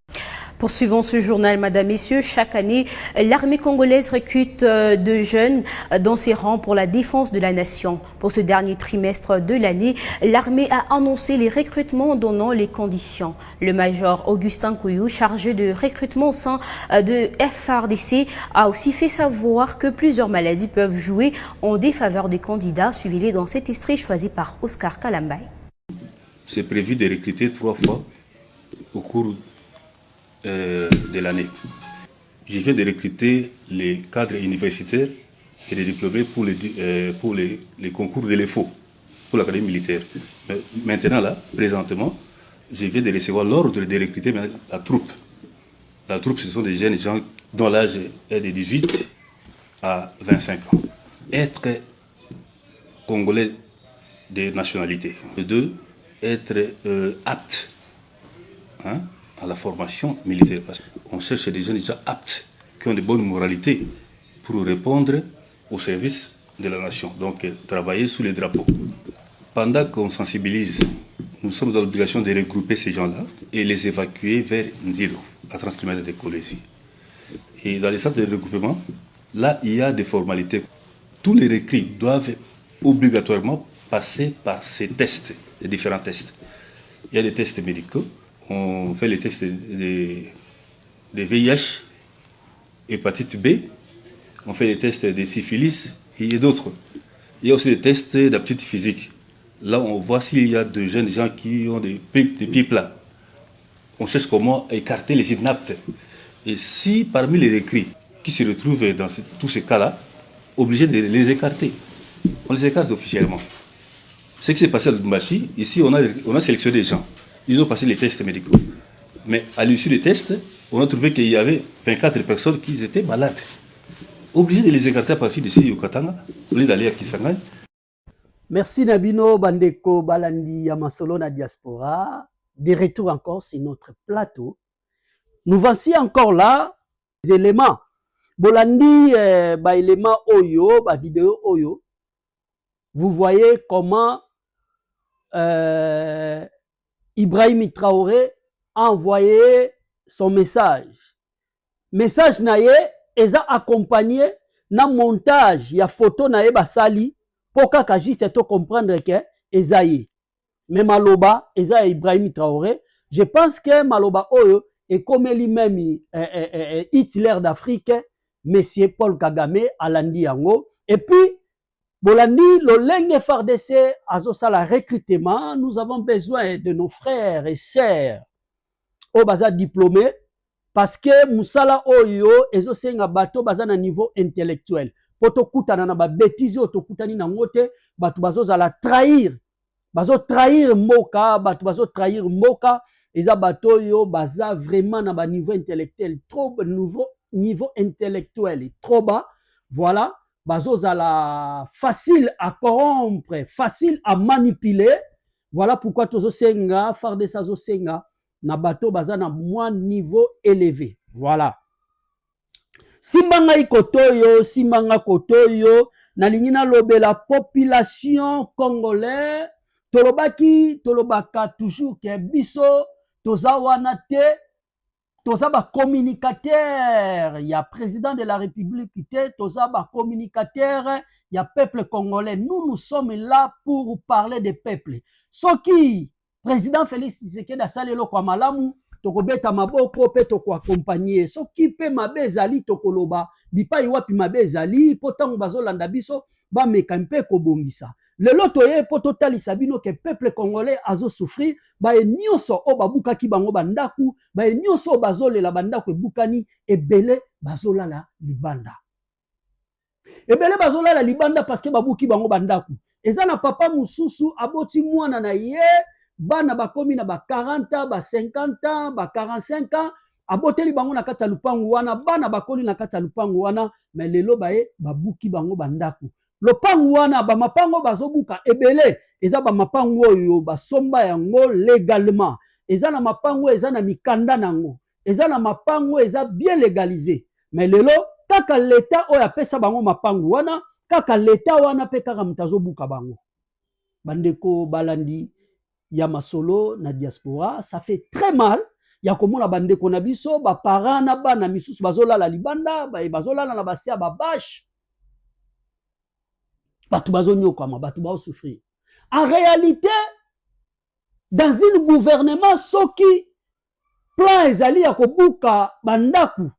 Poursuivons ce journal, Madame, Messieurs. Chaque année, l'armée congolaise recrute de jeunes dans ses rangs pour la défense de la nation. Pour ce dernier trimestre de l'année, l'armée a annoncé les recrutements donnant les conditions. Le major Augustin Kouyou, chargé de recrutement au sein de FARDC, a aussi fait savoir que plusieurs maladies peuvent jouer en défaveur des candidats. Suivez-les dans cet extrait choisi par Oscar Kalambay. C'est prévu de recruter 3 fois au cours de l'année. Je viens de recruter les cadres universitaires et les diplômés pour les concours de l'EFO, pour l'académie militaire. Maintenant, là, présentement, je viens de recevoir l'ordre de recruter la troupe. La troupe, ce sont des jeunes gens dont l'âge est de 18 à 25 ans. Être congolais de nationalité. 2, être apte à la formation militaire. Parce qu'on cherche des gens déjà aptes, qui ont de bonnes moralités pour répondre au service de la nation. Donc, travailler sous les drapeaux. Pendant qu'on sensibilise, nous sommes dans l'obligation de regrouper ces gens-là et les évacuer vers Nzilo, à 30 km de Kolwezi. Et dans les centres de regroupement, là, il y a des formalités. Tous les recrues doivent obligatoirement passer par ces tests, les différents tests. Il y a des tests médicaux. On fait les tests de VIH, hépatite B, on fait les tests de syphilis et d'autres. Il y a aussi des tests d'aptitude physique. Là, on voit s'il y a de jeunes gens qui ont des pieds plats. On cherche comment écarter les inaptes. Et si parmi les recrues qui se retrouvent dans tous ces cas-là, obligés de les écarter, on les écarte officiellement. Ce qui s'est passé à Lubumbashi, ici, on a sélectionné des gens. Ils ont passé les tests médicaux. Mais à l'issue des tests, on a trouvé qu'il y avait 24 personnes qui étaient malades. Obligés de les écarter à partir d'ici au Katanga, au lieu d'aller à Kisangani. Merci Nabino Bandeko Balandi Yamasolo na diaspora. De retour encore sur notre plateau. Nous voici encore là, les éléments. Bolandi, éléments Oyo, vidéo Oyo. Vous voyez comment Ibrahim Traoré a envoyé son message. Message naye eza accompagné na montage ya photo naye basali pour kaka juste to comprendre que ezaye. Mais maloba eza Ibrahim Traoré, je pense que maloba oyo est comme lui-même Hitler d'Afrique, Monsieur Paul Kagame alandi yango. Et puis Bolandi, l'olenge FARDC, azosala recrutement, nous avons besoin de nos frères et sœurs au baza diplômés parce que musala oyo ezosenga bato baza na niveau intellectuel. Poto kutana na ba bêtise to kutani na ngote, bato bazozala trahir mboka, bato bazotrahir mboka, eza bato yo baza vraiment na ba niveau intellectuel trop niveau intellectuel trop bas. Voilà. Bazozala facile à corrompre, facile à manipuler. Voilà pourquoi tozo senga, farde sazo senga, na bato baza na moins niveau élevé. Voilà. Simbanga kotoyo, na lingina lobe la population congolaise, tolobaka toujours que biso, toza wana te, toza ba communicateur, il y a président de la République, toza ba communicateur, il y a peuple congolais. Nous sommes là pour parler des peuples. Ce qui président Félix Tshisekedi a salelo kwa malamu, toko beta maboko pe toko accompagner. Ce qui pe mabezali toko loba, bipa iwapi mabezali, potango bazolanda biso, ba mekampe ko bongisa. Le loto ye poto talisa bino ke peuple congolais azo souffrir, ba nyonso o babuka ki bango bandaku, ba nyonso bazolela bandaku ebukani ebele bazolala libanda. Ebele bazolala libanda parce que babuki bango bandaku. Eza na papa mususu aboti mwana na ye, bana bakomi na ba 40 ans, ba 50 ans, ba 45 ans, aboteli bango na kati ya lupangu wana, bana bakoli na kati ya lupangu wana, mais lelo baye babuki bango bandaku. Lupangu wana ba mapango bazobuka ebele, eza ba mapango oyo basomba yango légalement. Eza na mapango eza na mikanda nango. Eza na mapango eza bien légalisé. Mais lelo kaka l'état oyo apesa bango mapango wana, kaka l'état wana pe kaka mutazobuka bango. Bandeko balandi ya masolo na diaspora, ça fait très mal. Ya komona bandeko na biso ba parents na bana misusu bazolala libanda, bazolala na basia ba bâche. Batu bazonyokama, batu bao souffrir. En réalité, dans un gouvernement soki plan ezali ya kobuka bandaku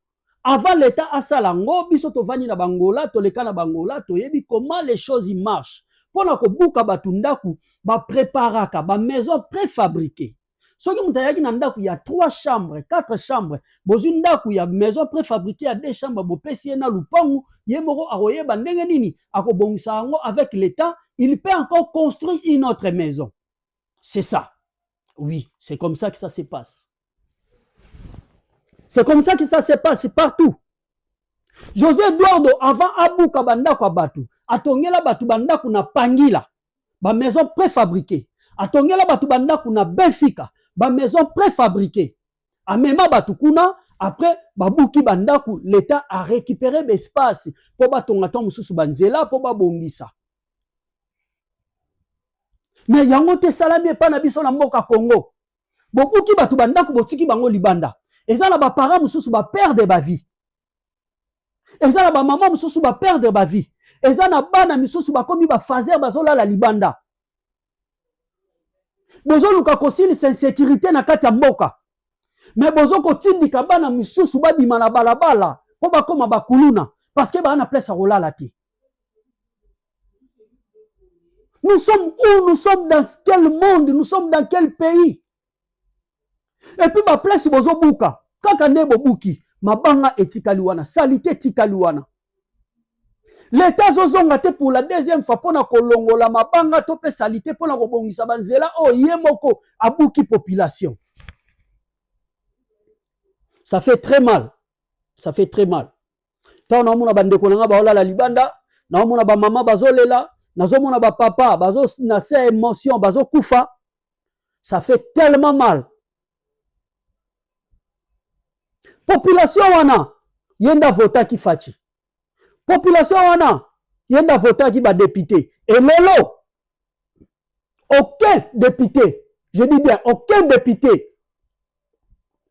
avant l'état asalango biso tovani na bangola toleka na bangola toyebi comment les choses y marchent. Pona kobuka batu ndaku ba préparaka ba maison préfabriquée. Soki mutayaki na ndaku ya 3 chambres, 4 chambres, bozu ndaku ya maison préfabriquée ya 2 chambres bo pesi na lupangu yemoko akoyeba ndenge nini akobongisa yango avec l'état, il peut encore construire une autre maison. C'est ça. Oui, c'est comme ça que ça se passe. C'est comme ça que ça se passe partout. José Eduardo avant abuka bandako abatu, atongela batu bandako na Pangila, ba maison préfabriquée. Atongela batu bandako na Benfica, ba maison préfabriquée. Amema batu kuna, après babuki bandako, l'état a récupéré l'espace pour batonga ton mususu banzela pour babongisa. Mais yango te salami pa na biso na mboka Congo. Bobuki batu bandako botiki bango libanda. Ezala ba parents mususu ba perdre ba vie. Ezala ba maman mususu ba perdre ba vie. Ezala bana mususu ba komi ba fazer bazola la libanda. Bozo luka kosili sans sécurité na kati ya mboka. Mais bozo ko tindika bana mususu ba bima na balabala po ba koma ba kuluna parce que ba na place à rolala te. Nous sommes où? Nous sommes dans quel monde? Nous sommes dans quel pays? Et puis ma place bozo buka. Kaka nebo buki. Mabanga etikaliwana. Salite etikaliwana. L'état zozonga te pour la deuxième fois pona kolongola mabanga tope salite pona kobongisa banzela o yemoko abuki population. Ça fait très mal. Ça fait très mal. Tant na muna bandeko nanga baola la libanda, na muna ba mama bazolela. Nazomona ba papa bazo na ces émotions bazo kufa, ça fait tellement mal. Population wana yenda vota ki fachi. Population wana yenda vota ki ba député. Et lelo aucun député, je dis bien aucun député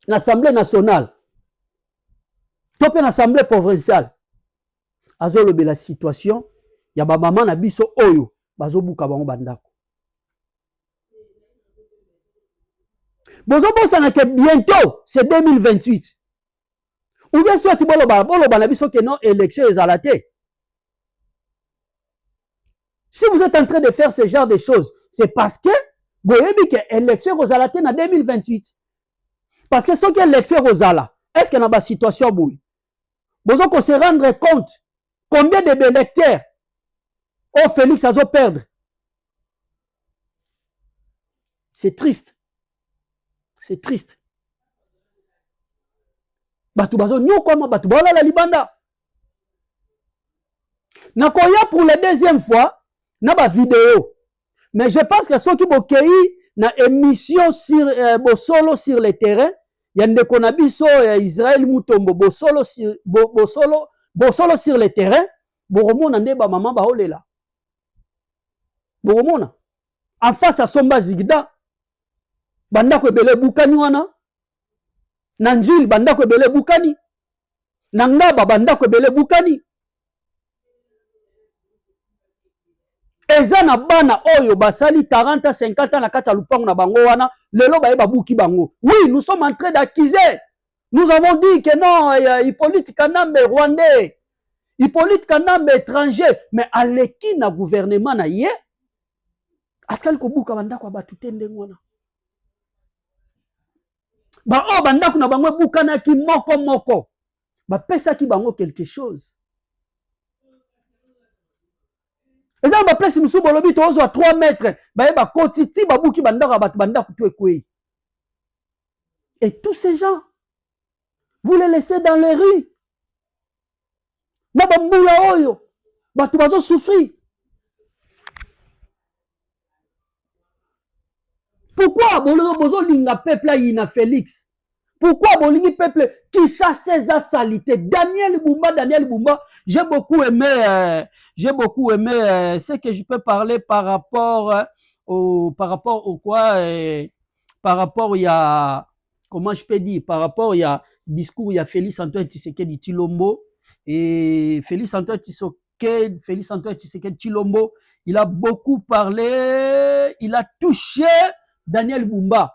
l'Assemblée nationale, top l'Assemblée provinciale azolobe la situation. Ya ba mama na biso oyo bazobuka bango bandako. Bozo bosana que bientôt c'est 2028. Ou bien soit boloba na biso que non élection ezalate. Si vous êtes en train de faire ce genre de choses, c'est parce que boyebi que élection ezalate na 2028. Parce que ce que élection ezala, est-ce que na ba situation boui? Bozo ko se rendre compte combien de électeurs oh, Félix a perdre. C'est triste. C'est triste. Batu bazo nyokoma batu bala la libanda. Nakoya pour la deuxième fois na ba vidéo. Mais je pense que ceux qui bokei na émission sur Bosolo sur le terrain, yande konabiso Israël Mutombo Bosolo sur Bosolo sur le terrain, boromona nde ba maman ba olela. Boromona en face à Somba Zigda bandako ebele bukani wana nanjil bandako ebele bukani nangaba bandako ebele bukani eza na bana oyo basali 40 à 50 ans na kati ya lupango na bango wana lelo baye babuki bango. Oui, nous sommes en train d'accuser. Nous avons dit que non, Hippolyte Kanambe rwandais, Hippolyte Kanambe étranger, mais aleki na gouvernement na ye atkal ko buka bandako abatu tende ngona. Ba o bandako na bango bukana ki moko moko. Ba pesa ki bango quelque chose. Et là ba place musu bolobi to ozo 3 mètres, ba ba kotiti babuki bandako abatu bandako to ekwe. Et tous ces gens Vous les laissez dans les rues. Na bambula oyo, batu bazo souffrir. Pourquoi bozo linga peuple ina Félix? Pourquoi bolingi peuple qui chasse ses salités? Daniel Bumba, j'ai beaucoup aimé ce que je peux parler par rapport au quoi, par rapport il y a, comment je peux dire, par rapport il y a discours, il y a Félix Antoine Tshisekedi Tshilombo et Félix Antoine Tshisekedi Tshilombo, il a beaucoup parlé, il a touché Daniel Bumba.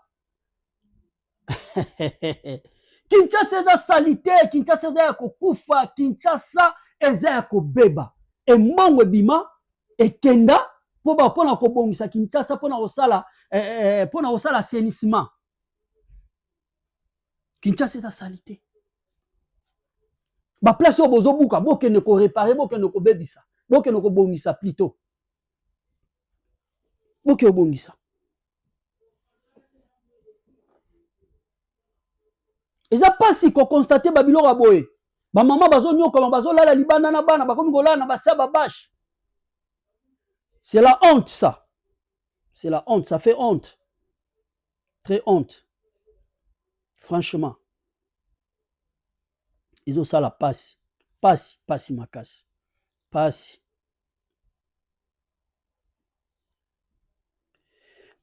Kinshasa eza salité, Kinshasa eza kokufa, Kinshasa eza kobeba. E mbongo ebima ekenda pona kobongisa Kinshasa pona kosala assainissement. Kinshasa eza salité. Ba place oyo bozobuka bokende ko réparer, bokende ko bebisa, bokende ko bongisa plutôt. Bokende bongisa. Eza pasi ko constater babiloko aboye. Ba maman bazo nyoka bazo lala libanda na bana bakomi kolala na basa babache. C'est la honte ça. C'est la honte, ça fait honte. Très honte. Franchement. Ils ont ça la pasi. Pasi makasi. Pasi.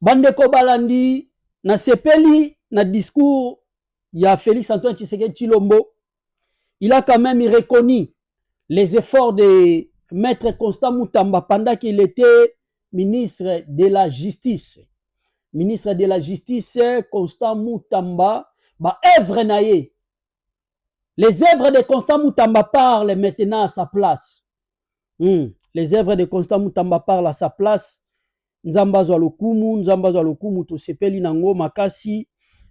Bandeko balandi na sepeli na discours il y a Félix Antoine Tshisekedi Tshilombo. Il a quand même reconnu les efforts de Maître Constant Moutamba pendant qu'il était ministre de la Justice. Ministre de la Justice, Constant Moutamba, œuvre naïe. Les œuvres de Constant Moutamba parlent maintenant à sa place. Les œuvres de Constant Moutamba parlent à sa place. Nzamba zwa lokumu, to sepeli nango makasi.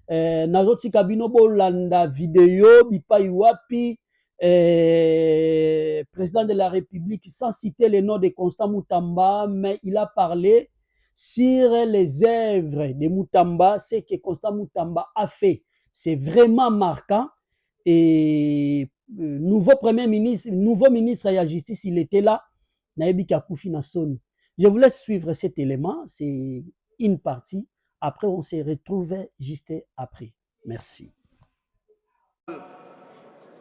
Nazoti kabino bolanda video bipai wapi président de la République sans citer le nom de Constant Moutamba, mais il a parlé sur les œuvres de Moutamba, ce que Constant Moutamba a fait. C'est vraiment marquant. Et nouveau ministre de la Justice, il était là. Naebi Kakoufi na Soni. Je vous laisse suivre cet élément. C'est une partie. Après, on se retrouve juste après. Merci.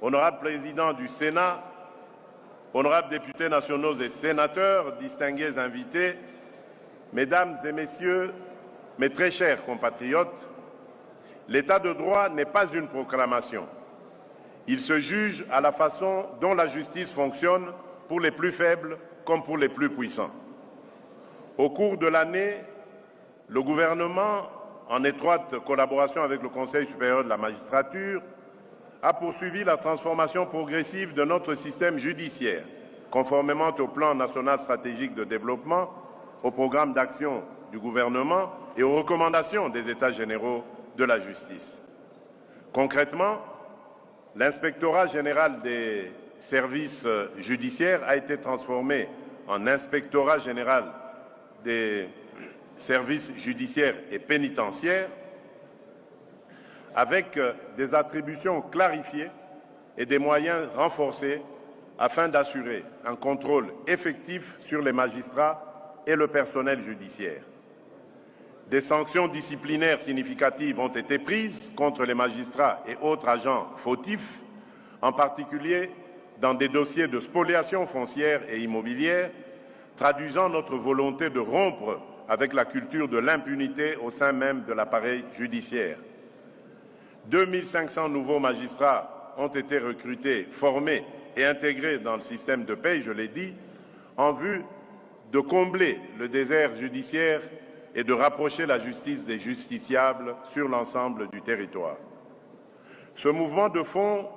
Honorable président du Sénat, honorables députés nationaux et sénateurs, distingués invités, mesdames et messieurs, mes très chers compatriotes, l'état de droit n'est pas une proclamation. Il se juge à la façon dont la justice fonctionne pour les plus faibles comme pour les plus puissants. Au cours de l'année, le gouvernement, en étroite collaboration avec le Conseil supérieur de la magistrature, a poursuivi la transformation progressive de notre système judiciaire, conformément au plan national stratégique de développement, au programme d'action du gouvernement et aux recommandations des États généraux de la justice. Concrètement, l'inspectorat général des services judiciaires a été transformé en inspectorat général des services judiciaires et pénitentiaires, avec des attributions clarifiées et des moyens renforcés afin d'assurer un contrôle effectif sur les magistrats et le personnel judiciaire. Des sanctions disciplinaires significatives ont été prises contre les magistrats et autres agents fautifs, en particulier dans des dossiers de spoliation foncière et immobilière, traduisant notre volonté de rompre avec la culture de l'impunité au sein même de l'appareil judiciaire. 2500 nouveaux magistrats ont été recrutés, formés et intégrés dans le système de paie, je l'ai dit, en vue de combler le désert judiciaire et de rapprocher la justice des justiciables sur l'ensemble du territoire. Ce mouvement de fond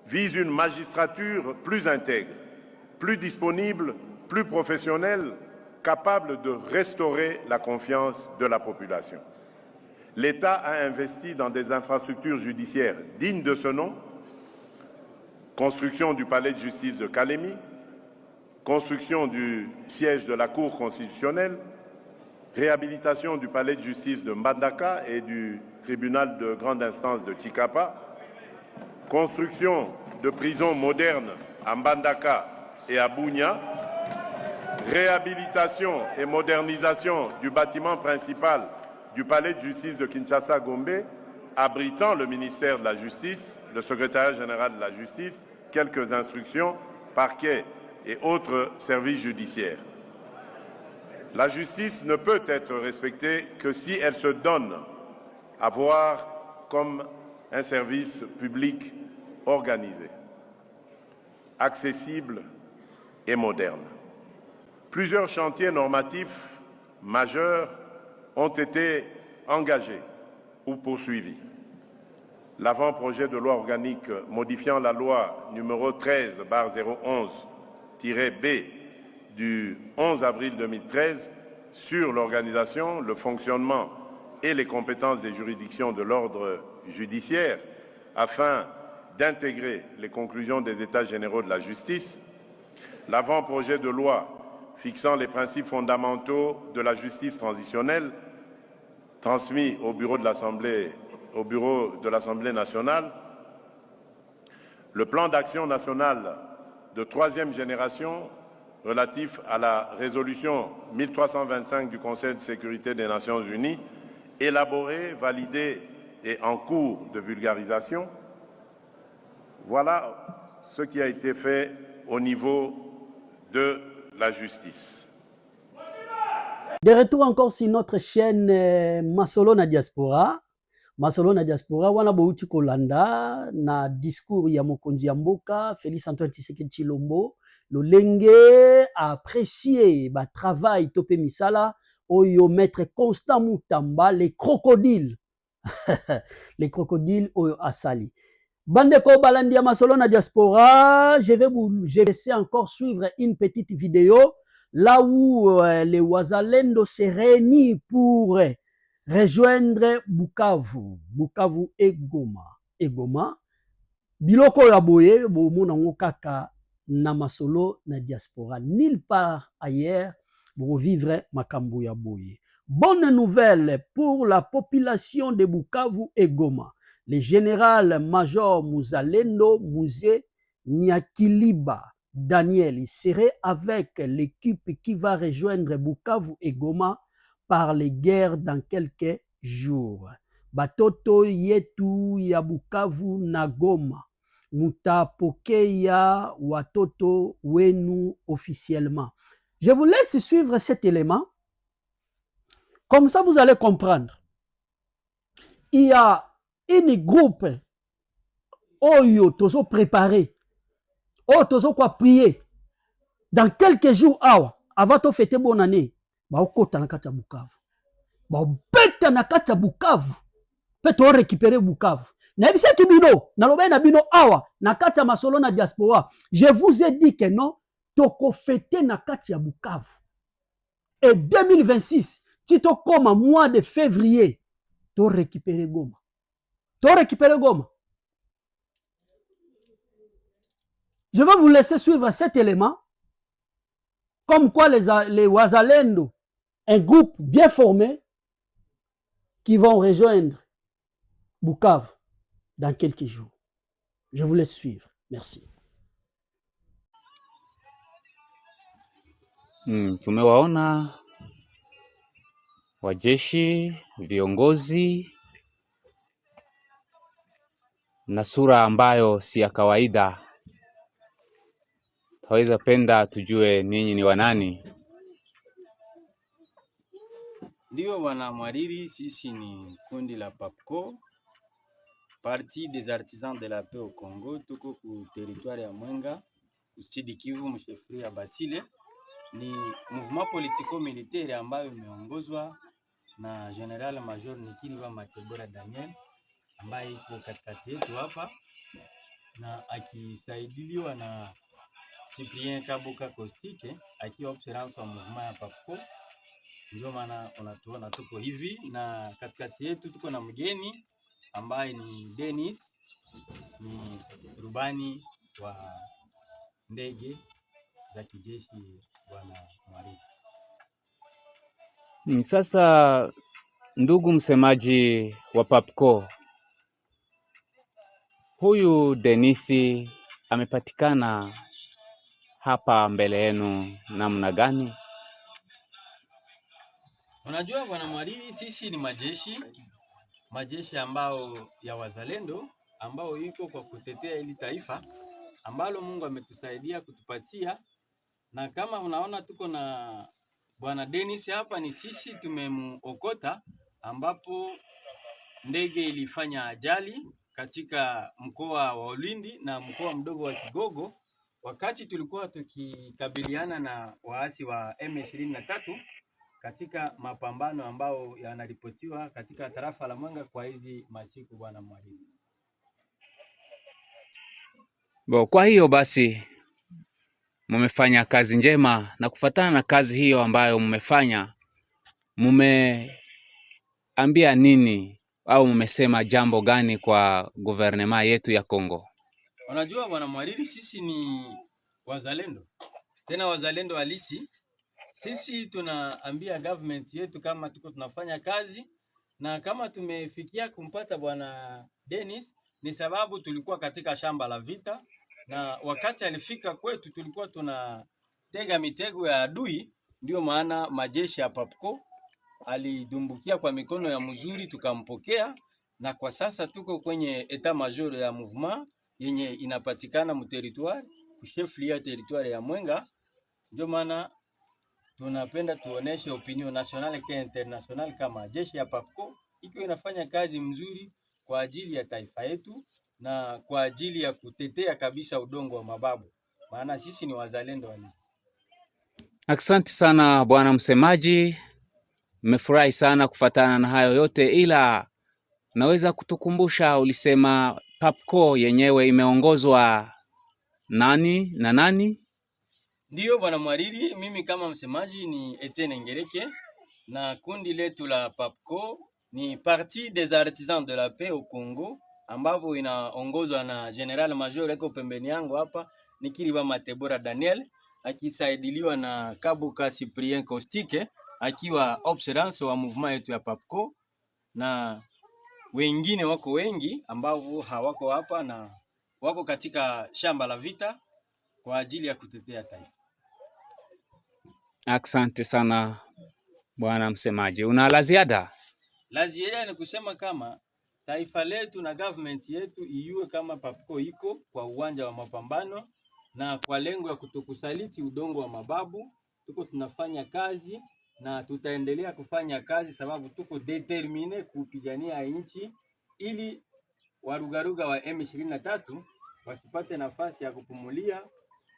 vise une magistrature plus intègre, plus disponible, plus professionnelle, capable de restaurer la confiance de la population. L'État a investi dans des infrastructures judiciaires dignes de ce nom, construction du palais de justice de Kalemi, construction du siège de la Cour constitutionnelle, réhabilitation du palais de justice de Mbandaka et du tribunal de grande instance de Tshikapa, construction de prisons modernes à Mbandaka et à Bunia, réhabilitation et modernisation du bâtiment principal du palais de justice de Kinshasa-Gombe, abritant le ministère de la Justice, le secrétariat général de la Justice, quelques instructions, parquets et autres services judiciaires. La justice ne peut être respectée que si elle se donne à voir comme un service public organisé, accessible et moderne. Plusieurs chantiers normatifs majeurs ont été engagés ou poursuivis. L'avant-projet de loi organique modifiant la loi numéro 13/011-B du 11 avril 2013 sur l'organisation, le fonctionnement et les compétences des juridictions de l'ordre judiciaire afin d'intégrer les conclusions des États généraux de la justice, l'avant-projet de loi fixant les principes fondamentaux de la justice transitionnelle, transmis au bureau de l'Assemblée nationale, le plan d'action national de troisième génération relatif à la résolution 1325 du Conseil de sécurité des Nations Unies, élaboré, validé et en cours de vulgarisation. Voilà ce qui a été fait au niveau de la justice. De retour encore sur notre chaîne Masolo na Diaspora. Masolo na Diaspora, wana bouti kolanda na discours ya mokonzi ya mboka Félix Antoine Tshisekedi Tshilombo, lolenge apprécier ba travail topé misala oyo maître Constant Mutamba, les crocodiles. Les crocodiles oyo asali. Bandeko balandi ya Masolo na Diaspora, je vais laisser encore suivre une petite vidéo là où les Wazalendo se réunissent pour rejoindre Bukavu et Goma. Biloko ya boye bomona ngo kaka na Masolo na Diaspora. Nulle part ailleurs pour vivre makambo ya boye. Bonne nouvelle pour la population de Bukavu et Goma. Le général-major Muzalendo Muzé Nyakiliba Daniel serait avec l'équipe qui va rejoindre Bukavu et Goma par les guerres dans quelques jours. Batoto yetu ya Bukavu na Goma. Mutapokeya watoto wenu officiellement. Je vous laisse suivre cet élément. Comme ça, vous allez comprendre. Il y a une groupe oyo tozo préparé, oyo tozo kwa prier. Dans quelques jours, avant de fêter bonne année, ba okota na kati ya Bukavu. Ba beta na kati ya Bukavu. Pe to récupérer Bukavu. Na bisa kibino, na lobe na bino awa, na kati ya Masolo na Diaspora. Je vous ai dit que non, toko fêter na kati ya Bukavu. Et 2026, si to comme mois de février, to récupérer Goma. Je vais vous laisser suivre cet élément. Comme quoi les Wazalendo, un groupe bien formé, qui vont rejoindre Bukavu dans quelques jours. Je vous laisse suivre. Merci. Tumewaona wajeshi, viongozi na sura ambayo si ya kawaida. Taweza penda tujue ninyi ni wanani? Ndio wana mwariri, sisi ni kundi la PAPCO, Parti des artisans de la paix au Congo, tuko ku territoire ya Mwenga, Sud Kivu, mshefri ya Basile. Ni mouvement politico-militaire ambayo imeongozwa na General Major Nikiliba Makebora Daniel, ambaye iko katikati yetu hapa na akisaidiliwa na Cyprien Kabuka Kostike akiwa observance wa mouvement ya PAPCO. Ndio maana unatuona tuko hivi, na katikati yetu tuko na mgeni ambaye ni Dennis, ni rubani wa ndege za kijeshi bwana Mwari. Sasa ndugu msemaji wa PAPCO, Huyu Denisi amepatikana hapa mbele yenu namna gani? Unajua bwana Mwariri, sisi ni majeshi ambao ya wazalendo ambao yuko kwa kutetea ili taifa ambalo Mungu ametusaidia kutupatia. Na kama unaona tuko na bwana Dennis hapa, ni sisi tumemuokota, ambapo ndege ilifanya ajali katika mkoa wa Ulindi na mkoa mdogo wa Kigogo, wakati tulikuwa tukikabiliana na waasi wa M23 katika mapambano ambao yanaripotiwa katika tarafa la Mwenga kwa hizi masiku bwana Mwalimu. Kwa hiyo basi mmefanya kazi njema, na kufuatana na kazi hiyo ambayo mmefanya, mmeambia nini au mmesema jambo gani kwa guvernema yetu ya Kongo? Unajua bwana Mwariri, sisi ni wazalendo, tena wazalendo halisi. Sisi tunaambia government yetu kama tuko tunafanya kazi, na kama tumefikia kumpata bwana Dennis ni sababu tulikuwa katika shamba la vita, na wakati alifika kwetu tulikuwa tunatega mitego ya adui. Ndio maana majeshi ya PAPCO alidumbukia kwa mikono ya mzuri, tukampokea, na kwa sasa tuko kwenye etat major ya mouvement yenye inapatikana mu territoire chef-lieu territoire ya Mwenga. Ndio maana tunapenda tuoneshe opinion nationale ke international kama jeshi ya PAPCO ikiwa inafanya kazi mzuri kwa ajili ya taifa yetu na kwa ajili ya kutetea kabisa udongo wa mababu, maana sisi ni wazalendo halisi. Asante sana bwana msemaji, mmefurahi sana kufatana na hayo yote, ila naweza kutukumbusha, ulisema PAPCO yenyewe imeongozwa nani na nani? Ndiyo bwana Mwariri, mimi kama msemaji ni Etienne Ngereke, na kundi letu la PAPCO ni Parti des Artisans de la Paix au Congo, ambapo inaongozwa na General Major eko pembeni yangu hapa Nikiriba Matebora Daniel, akisaidiliwa na Kabuka Cyprien Kostike akiwa observance wa movement yetu ya PAPCO, na wengine wako wengi ambao hawako hapa na wako katika shamba la vita kwa ajili ya kutetea taifa. Asante sana bwana msemaji. Una la ziada? La ziada ni kusema kama taifa letu na government yetu iyue kama PAPCO iko kwa uwanja wa mapambano na kwa lengo ya kutokusaliti udongo wa mababu. Tuko tunafanya kazi na tutaendelea kufanya kazi, sababu tuko determine kupigania nchi ili warugaruga wa M23 wasipate nafasi ya kupumulia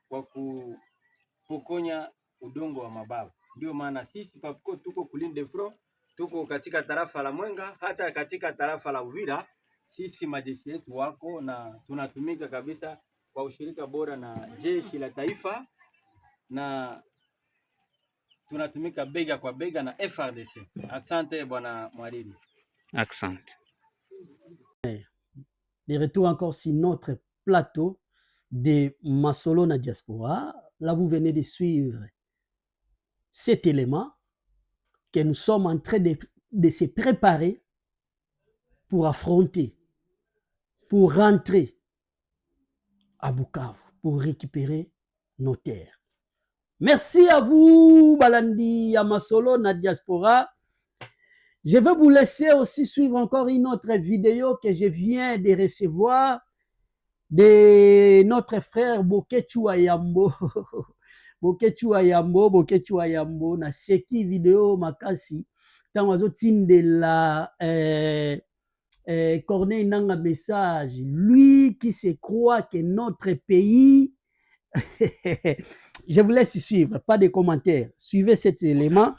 kwa kupokonya udongo wa mababu. Ndio maana sisi PAPCO tuko kulinde front, tuko katika tarafa la Mwenga, hata katika tarafa la Uvira. Sisi majeshi yetu wako na tunatumika kabisa kwa ushirika bora na jeshi la taifa, na tunatumika bega kwa bega na FRDC. Asante bwana Mwariri. Asante. De retour encore sur notre plateau de Masolo na Diaspora. Là, vous venez de suivre cet élément que nous sommes en train de se préparer pour affronter, pour rentrer à Bukavu, pour récupérer nos terres. Merci à vous, Balandi Yamasolo na Diaspora. Je vais vous laisser aussi suivre encore une autre vidéo que je viens de recevoir de notre frère Bokechu Ayambo. Bokechu Ayambo, na seki vidéo makasi. Tamazo tinde la Corneille Nanga message. Lui qui se croit que notre pays... Je vous laisse suivre, pas de commentaires. Suivez cet élément.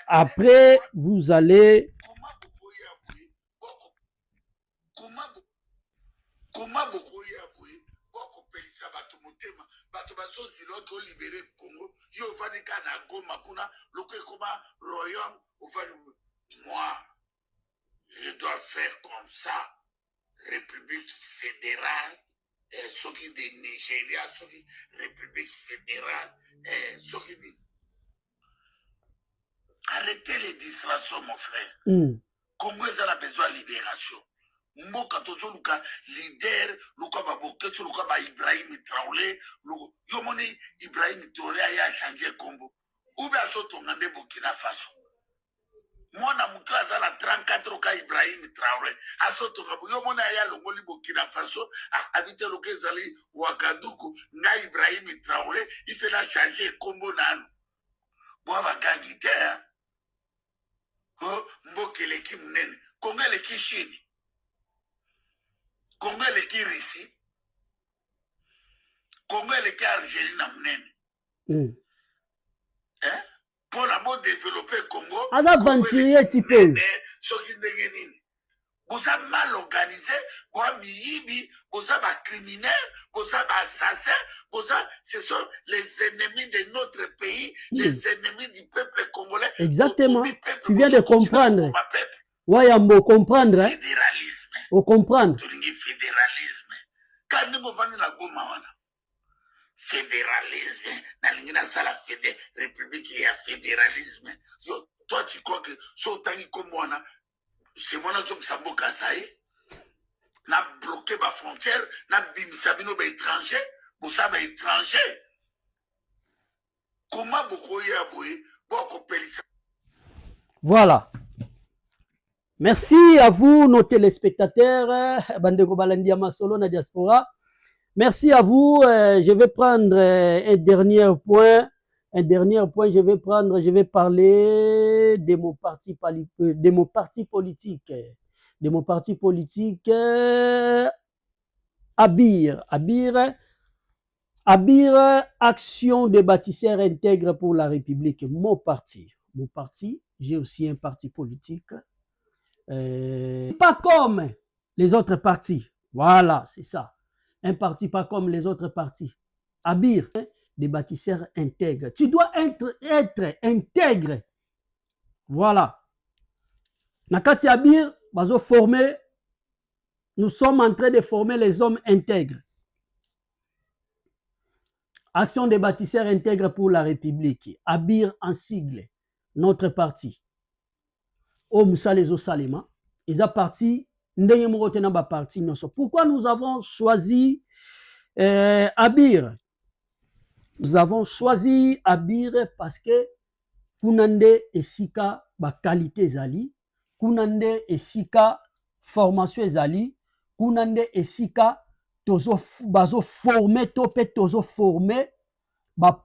Après, vous allez... Comment beaucoup y a boué, beaucoup pelisa bato motema, bato bazo ziloto libéré Congo, yo vani kana goma kuna, loke koma royaume, ou vani moi, je dois faire comme ça, République fédérale, ce qui est de Nigeria, ce qui est République fédérale, ce qui est... Arrêtez les distractions, mon frère. Congo a besoin de libération. mboka tozoluka leader luka baboketso luka ba Ibrahim Traoré yo moni Ibrahim Traoré aya changer kombo ube asotonga nde Burkina Faso mwana mutu azala 34 ka Ibrahim Traoré asotonga yo moni aya longoli Burkina Faso habite luka ezali Ouagadougou nga Ibrahim Traoré il fait la changer kombo nanu bo abakangi te mboka eleki munene Congo eleki Chine Congo eleki Russie Congo eleki Algérie na munene pour la bonne développer Congo aza venturier type soki ndenge nini boza mal organisé boza miyibi boza ba criminel boza ba assassin boza ce sont les ennemis de notre pays les ennemis du peuple congolais. Exactement, tu viens de comprendre. Wayambo comprendre hein? Fédéralisme au comprendre fédéralisme quand nous venons la goma wana fédéralisme na lingina sala fédé république il y a fédéralisme yo toi tu crois que sotangi comme wana c'est moi qui samboka saï na bloqué ba frontière na bimisabino ba étranger bosa ba étranger comment beaucoup ya boy beaucoup pelisa. Voilà. Merci à vous, nos téléspectateurs, Bandeko Balandia Masolo na diaspora. Merci à vous. Je vais prendre un dernier point. Je vais parler de mon parti politique. De mon parti politique, Abir, Action des bâtisseurs intègres pour la République. Mon parti, j'ai aussi un parti politique. Pas comme les autres partis. Voilà, c'est ça. Un parti pas comme les autres partis. Abir, des bâtisseurs intègres. Tu dois être intègre. Voilà. Nakati Abir, bazo former. Nous sommes en train de former les hommes intègres. Action des bâtisseurs intègres pour la République. Abir en sigle. Notre parti. Oh, Moussa les Salema, ils ont parti, pourquoi nous avons choisi Abir? Nous avons choisi Abir parce que Kunande et Sika, qualité zali, Kunande et Sika, formation zali, Kunande et Sika, bazo formé,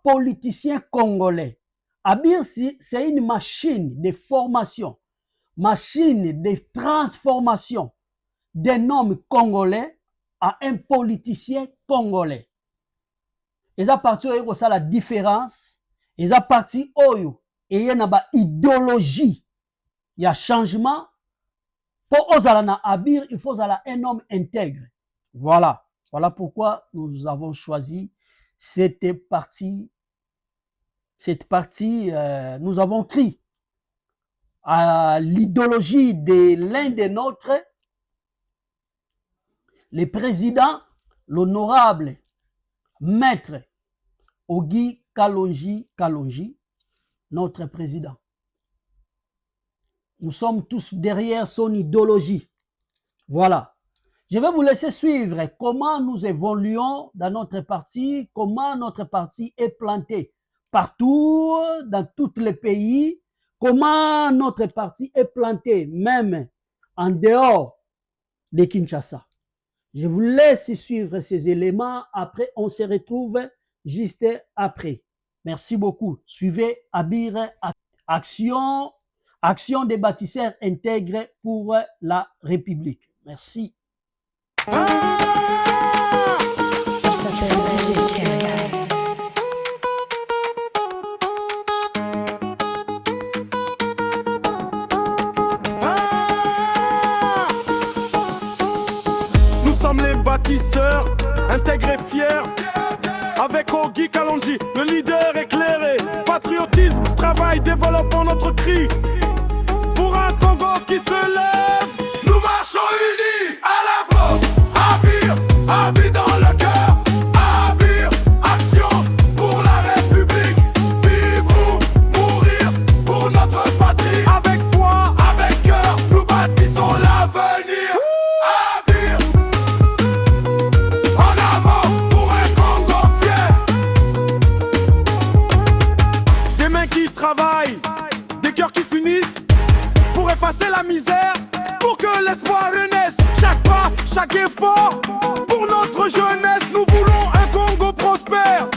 politiciens congolais. Abir, c'est une machine de formation. Machine de transformation d'un homme congolais à un politicien congolais. Ils ont parti où ça la différence. Ils ont parti où il y a une idéologie. Il y a changement. Pour Ozalana Abir, il faut un homme intègre. Voilà. Voilà pourquoi nous avons choisi cette partie. Nous avons crié à l'idéologie de l'un des nôtres, le président, l'honorable maître Ogi Kalonji, notre président. Nous sommes tous derrière son idéologie. Voilà. Je vais vous laisser suivre comment nous évoluons dans notre parti, comment notre parti est planté partout, dans tous les pays, comment notre parti est planté, même en dehors de Kinshasa. Je vous laisse suivre ces éléments. Après, on se retrouve juste après. Merci beaucoup. Suivez Abir Action des bâtisseurs intègres pour la République. Merci. Nous sommes les bâtisseurs, intègres et fiers. Avec Ogi Kalonji, le leader éclairé. Patriotisme, travail, développons notre cri. Pour un Congo qui se lève, nous marchons unis à la porte. Abir, Abir dans le cœur. Abir, action pour la République. Vivre ou mourir pour notre patrie. Avec foi, avec cœur, nous bâtissons l'avenir. effacer la misère, pour que l'espoir renaisse. Chaque pas, chaque effort, pour notre jeunesse, nous voulons un Congo prospère,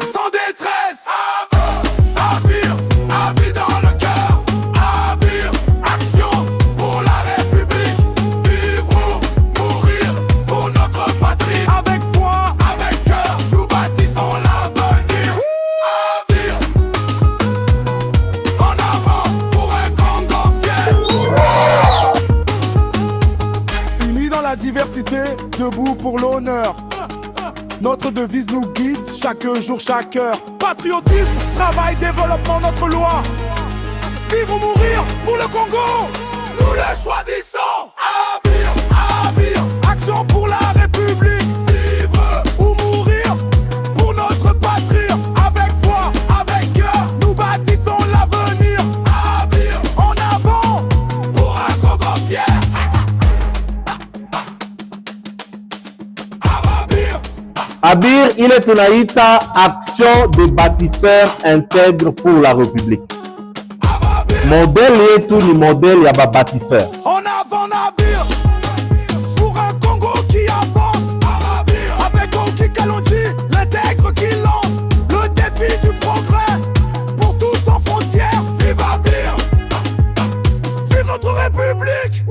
sans détresse. Abir, Abir dans le cœur. Abir, action pour la République. Vivre ou mourir pour notre patrie. Avec foi, avec cœur, nous bâtissons l'avenir. Abir, en avant pour un Congo fier. Unis dans la diversité, debout pour l'honneur. Notre devise nous guide chaque jour, chaque heure. Patriotisme, travail, développement, notre loi. Vivre ou mourir pour le Congo, nous le choisissons. Abir, Abir, action pour la République. Vivre ou mourir pour notre patrie. Avec foi, avec cœur, nous bâtissons l'avenir. Abir, en avant pour un Congo fier. Abir ile tunaita action de bâtisseur intègre pour la République. Modèle yetu ni modèle ya bâtisseur. En avant Abir, pour un Congo qui avance. Abir, avec Ogi Kalonji, l'intègre qui lance le défi du progrès pour tous sans frontières. Vive Abir, vive notre République.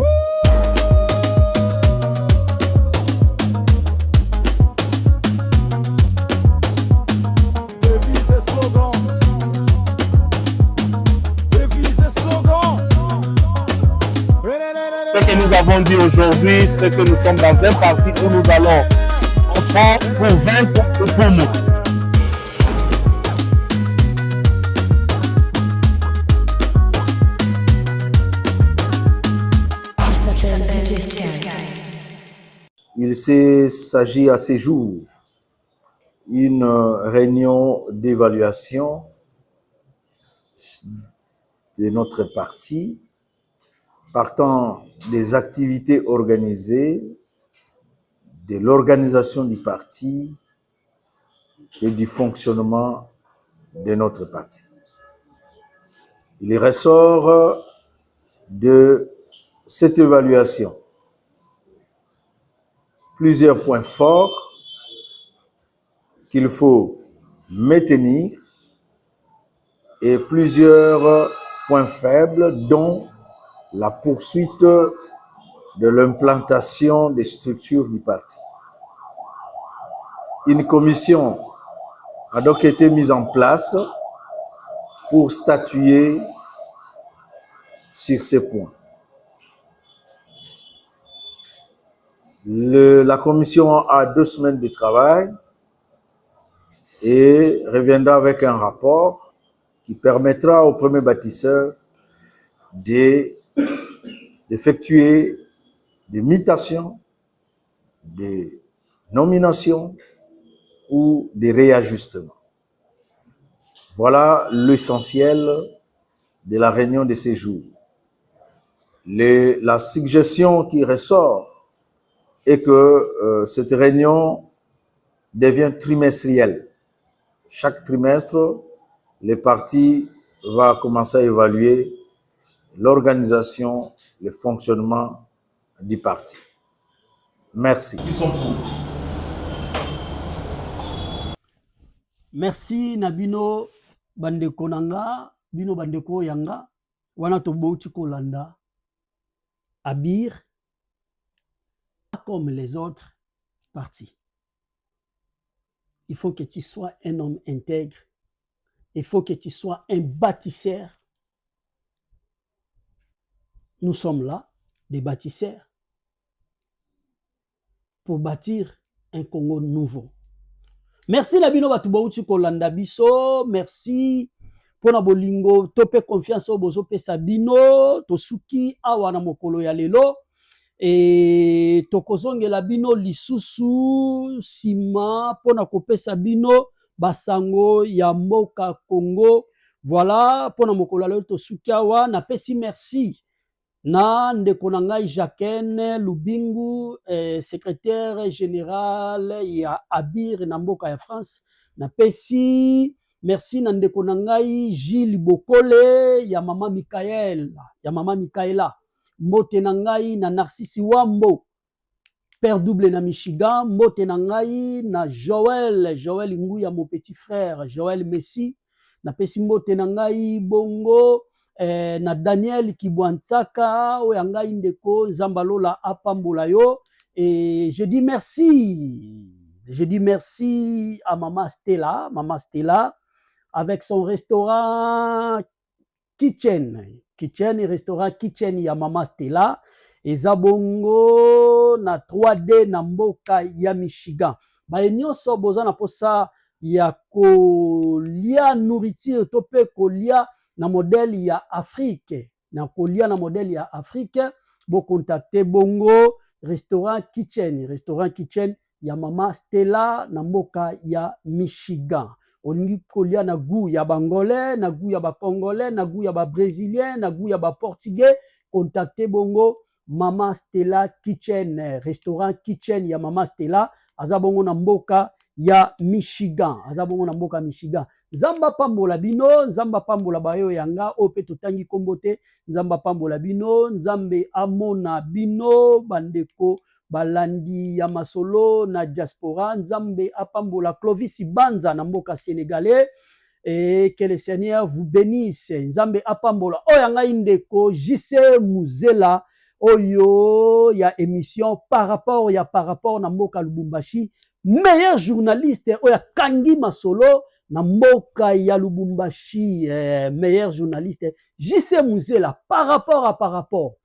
Ce que nous avons dit aujourd'hui, c'est que nous sommes dans un parti où nous allons au front pour vaincre ou pour mourir. Il s'agit à ces jours une réunion d'évaluation de notre parti partant des activités organisées, de l'organisation du parti et du fonctionnement de notre parti. Il ressort de cette évaluation plusieurs points forts qu'il faut maintenir et plusieurs points faibles dont la poursuite de l'implantation des structures du parti. Une commission a donc été mise en place pour statuer sur ces points. La commission a 2 semaines de travail et reviendra avec un rapport qui permettra au premier bâtisseur d'effectuer des mutations, des nominations ou des réajustements. Voilà l'essentiel de la réunion de ces jours. La suggestion qui ressort est que cette réunion devient trimestrielle. Chaque trimestre, les partis vont commencer à évaluer l'organisation, le fonctionnement du parti. Merci. Merci Nabino Bandeko Nanga, Bino Bandeko Yanga, wana tobouti kolanda. Abir, comme les autres partis. Il faut que tu sois un homme intègre. Il faut que tu sois un bâtisseur. Nous sommes là, des bâtisseurs, pour bâtir un Congo nouveau. Merci Nabino Batubauti Kolanda Biso. Merci pour na bolingo. Tope confiance au bozo pe Sabino. Tosuki awana mokolo ya lelo. Et tokozonge la bino lisusu sima pona kopesa bino basango ya mboka Congo. Voilà pona mokolo lelo tosuki awa na pesi merci na ndeko na ngai Jacqueline Lubingu, secrétaire général ya Abir na mboka ya France. Na pesi Merci nandeko nangai Gilles Bokole ya mama Mikaela. Mbote nangai na Narcisse Wambo. Père double na Michigan, mbote nangai na Joël Nguya mon petit frère, Joël Messi, na pesi mbote nangai bongo na Daniel Kibwantsaka oyangai ndeko Zambalola apambola yo et je dis merci à Maman Stella avec son restaurant Kitchen et restaurant Kitchen ya Maman Stella. Eza bongo na 3D na mboka ya Michigan. Ba nyonso boza na posa ya kolia nourriture to pe kolia na modèle ya Afrique. Na kolia na modèle ya Afrique, bo contacter bongo restaurant Kitchen ya Mama Stella na mboka ya Michigan. Olingi kolia na goût ya bangolais, na goût ya ba congolais, na goût ya ba brésilien, na goût ya ba portugais, contacter bongo Mama Stella Kitchen, restaurant Kitchen ya Mama Stella, azabongo na mboka ya Michigan, Zamba pambola bino, Zamba pambola bayo yanga, ope totangi kombote, Zamba pambola bino, Nzambe amona bino, bandeko, balandi ya masolo na diaspora, Nzambe apambola Clovis Banza na mboka sénégalais, et que le Seigneur vous bénisse, Nzambe apambola, oyanga indeko, JC Muzela, Oyo, ya émission par rapport na mboka Lubumbashi, meilleur journaliste oya kangi masolo na mboka ya Lubumbashi, meilleur journaliste JC Muzela par rapport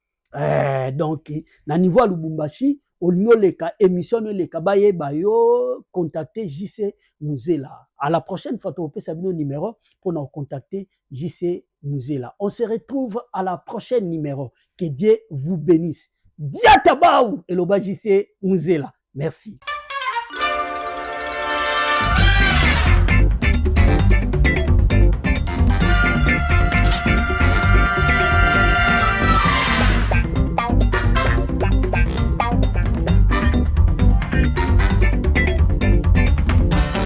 donc na niveau Lubumbashi olingo leka émission leka baye bayo contacter JC Muzela. À la prochaine fois tu peux sabino numéro pour nous contacter JC Muzela. On se retrouve à la prochaine numéro. Que Dieu vous bénisse. Diatabaou et le JC Muzela. Merci.